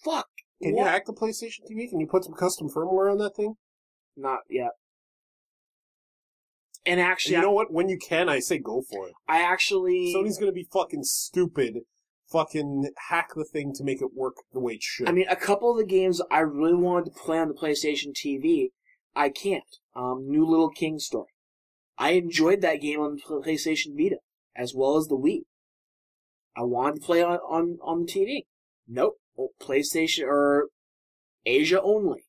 fuck. Can you hack the PlayStation TV? Can you put some custom firmware on that thing? Not yet. And actually... And you know what? When you can, I say go for it. Sony's gonna be fucking stupid. Fucking hack the thing to make it work the way it should. I mean, a couple of the games I really wanted to play on the PlayStation TV, I can't. New Little King Story. I enjoyed that game on the PlayStation Vita, as well as the Wii. I wanted to play on the TV. Nope. PlayStation, or Asia only.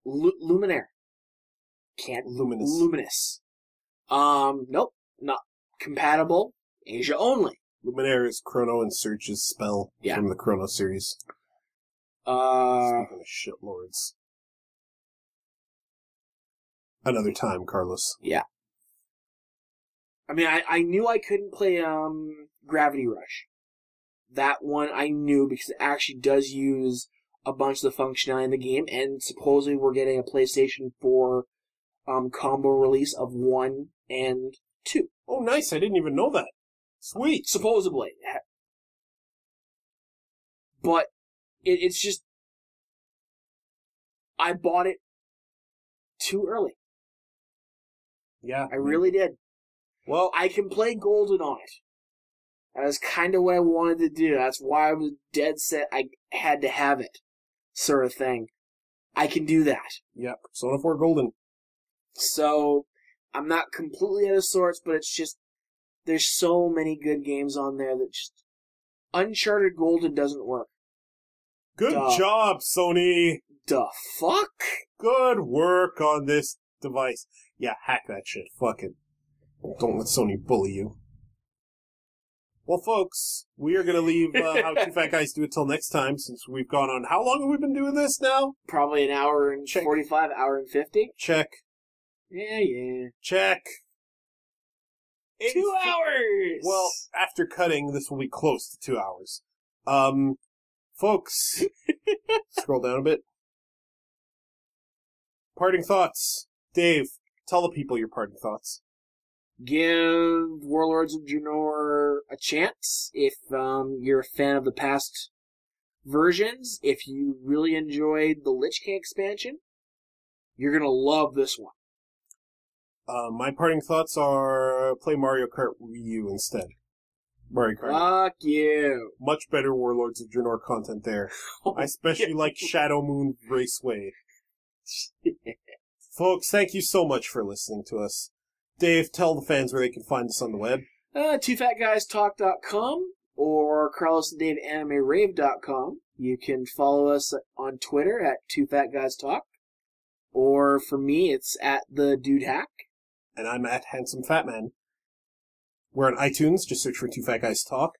Luminaire. Can't. Luminous. Nope. Not compatible. Asia only. Luminaire is Chrono and Surge's spell from the Chrono series. Speaking of shitlords. Another time, Carlos. Yeah. I mean, I knew I couldn't play Gravity Rush. That one I knew because it actually does use a bunch of the functionality in the game, and supposedly we're getting a PlayStation 4 combo release of 1 and 2. Oh, nice. I didn't even know that. Sweet. Supposedly. But it's just... I bought it too early. Yeah. I really did. Well, I can play Golden on it. That was kind of what I wanted to do. That's why I was dead set I had to have it, sort of thing. I can do that. Yeah, Persona 4 Golden. So, I'm not completely out of sorts, but it's just, there's so many good games on there that just, Uncharted Golden doesn't work. Good job, Sony! The fuck? Good work on this device. Yeah, hack that shit. Fuck it. Don't let Sony bully you. Well, folks, we are going to leave How Two Fat Guys Do It till next time, since we've gone on... How long have we been doing this now? Probably an hour and 45, hour and 50. Check. Yeah. Check. 2 hours! Well, after cutting, this will be close to 2 hours. Folks, scroll down a bit. Parting thoughts. Dave, tell the people your parting thoughts. Give Warlords of Draenor a chance if you're a fan of the past versions. If you really enjoyed the Lich King expansion, you're going to love this one. My parting thoughts are play Mario Kart Wii U instead. Mario Kart. Fuck you. Much better Warlords of Draenor content there. I especially like Shadow Moon Raceway. Folks, thank you so much for listening to us. Dave, tell the fans where they can find us on the web. TwoFatGuysTalk.com or CarlosandDaveAnimeRave.com. You can follow us on Twitter at TwoFatGuysTalk. Or for me, it's at the Dude Hack. And I'm at Handsome Fat Man. We're on iTunes, just search for Two Fat Guys Talk.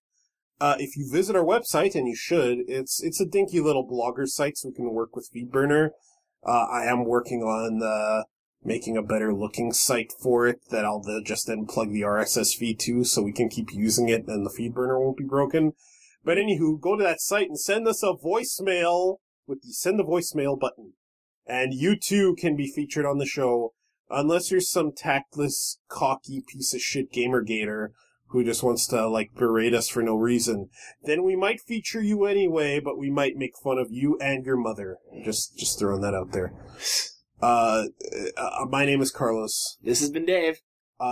If you visit our website, and you should, it's a dinky little blogger site, so we can work with FeedBurner. I am working on making a better looking site for it that I'll just then plug the RSS feed to, so we can keep using it and the FeedBurner won't be broken. But anywho, go to that site and send us a voicemail with the send a voicemail button. And you too can be featured on the show, unless you're some tactless, cocky piece of shit gamer-gator who just wants to, berate us for no reason. Then we might feature you anyway, but we might make fun of you and your mother. Just throwing that out there. My name is Carlos. This has been Dave.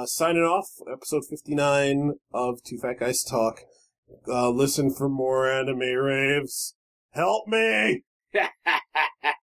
Signing off, episode 59 of Two Fat Guys Talk. Listen for more anime raves. Help me!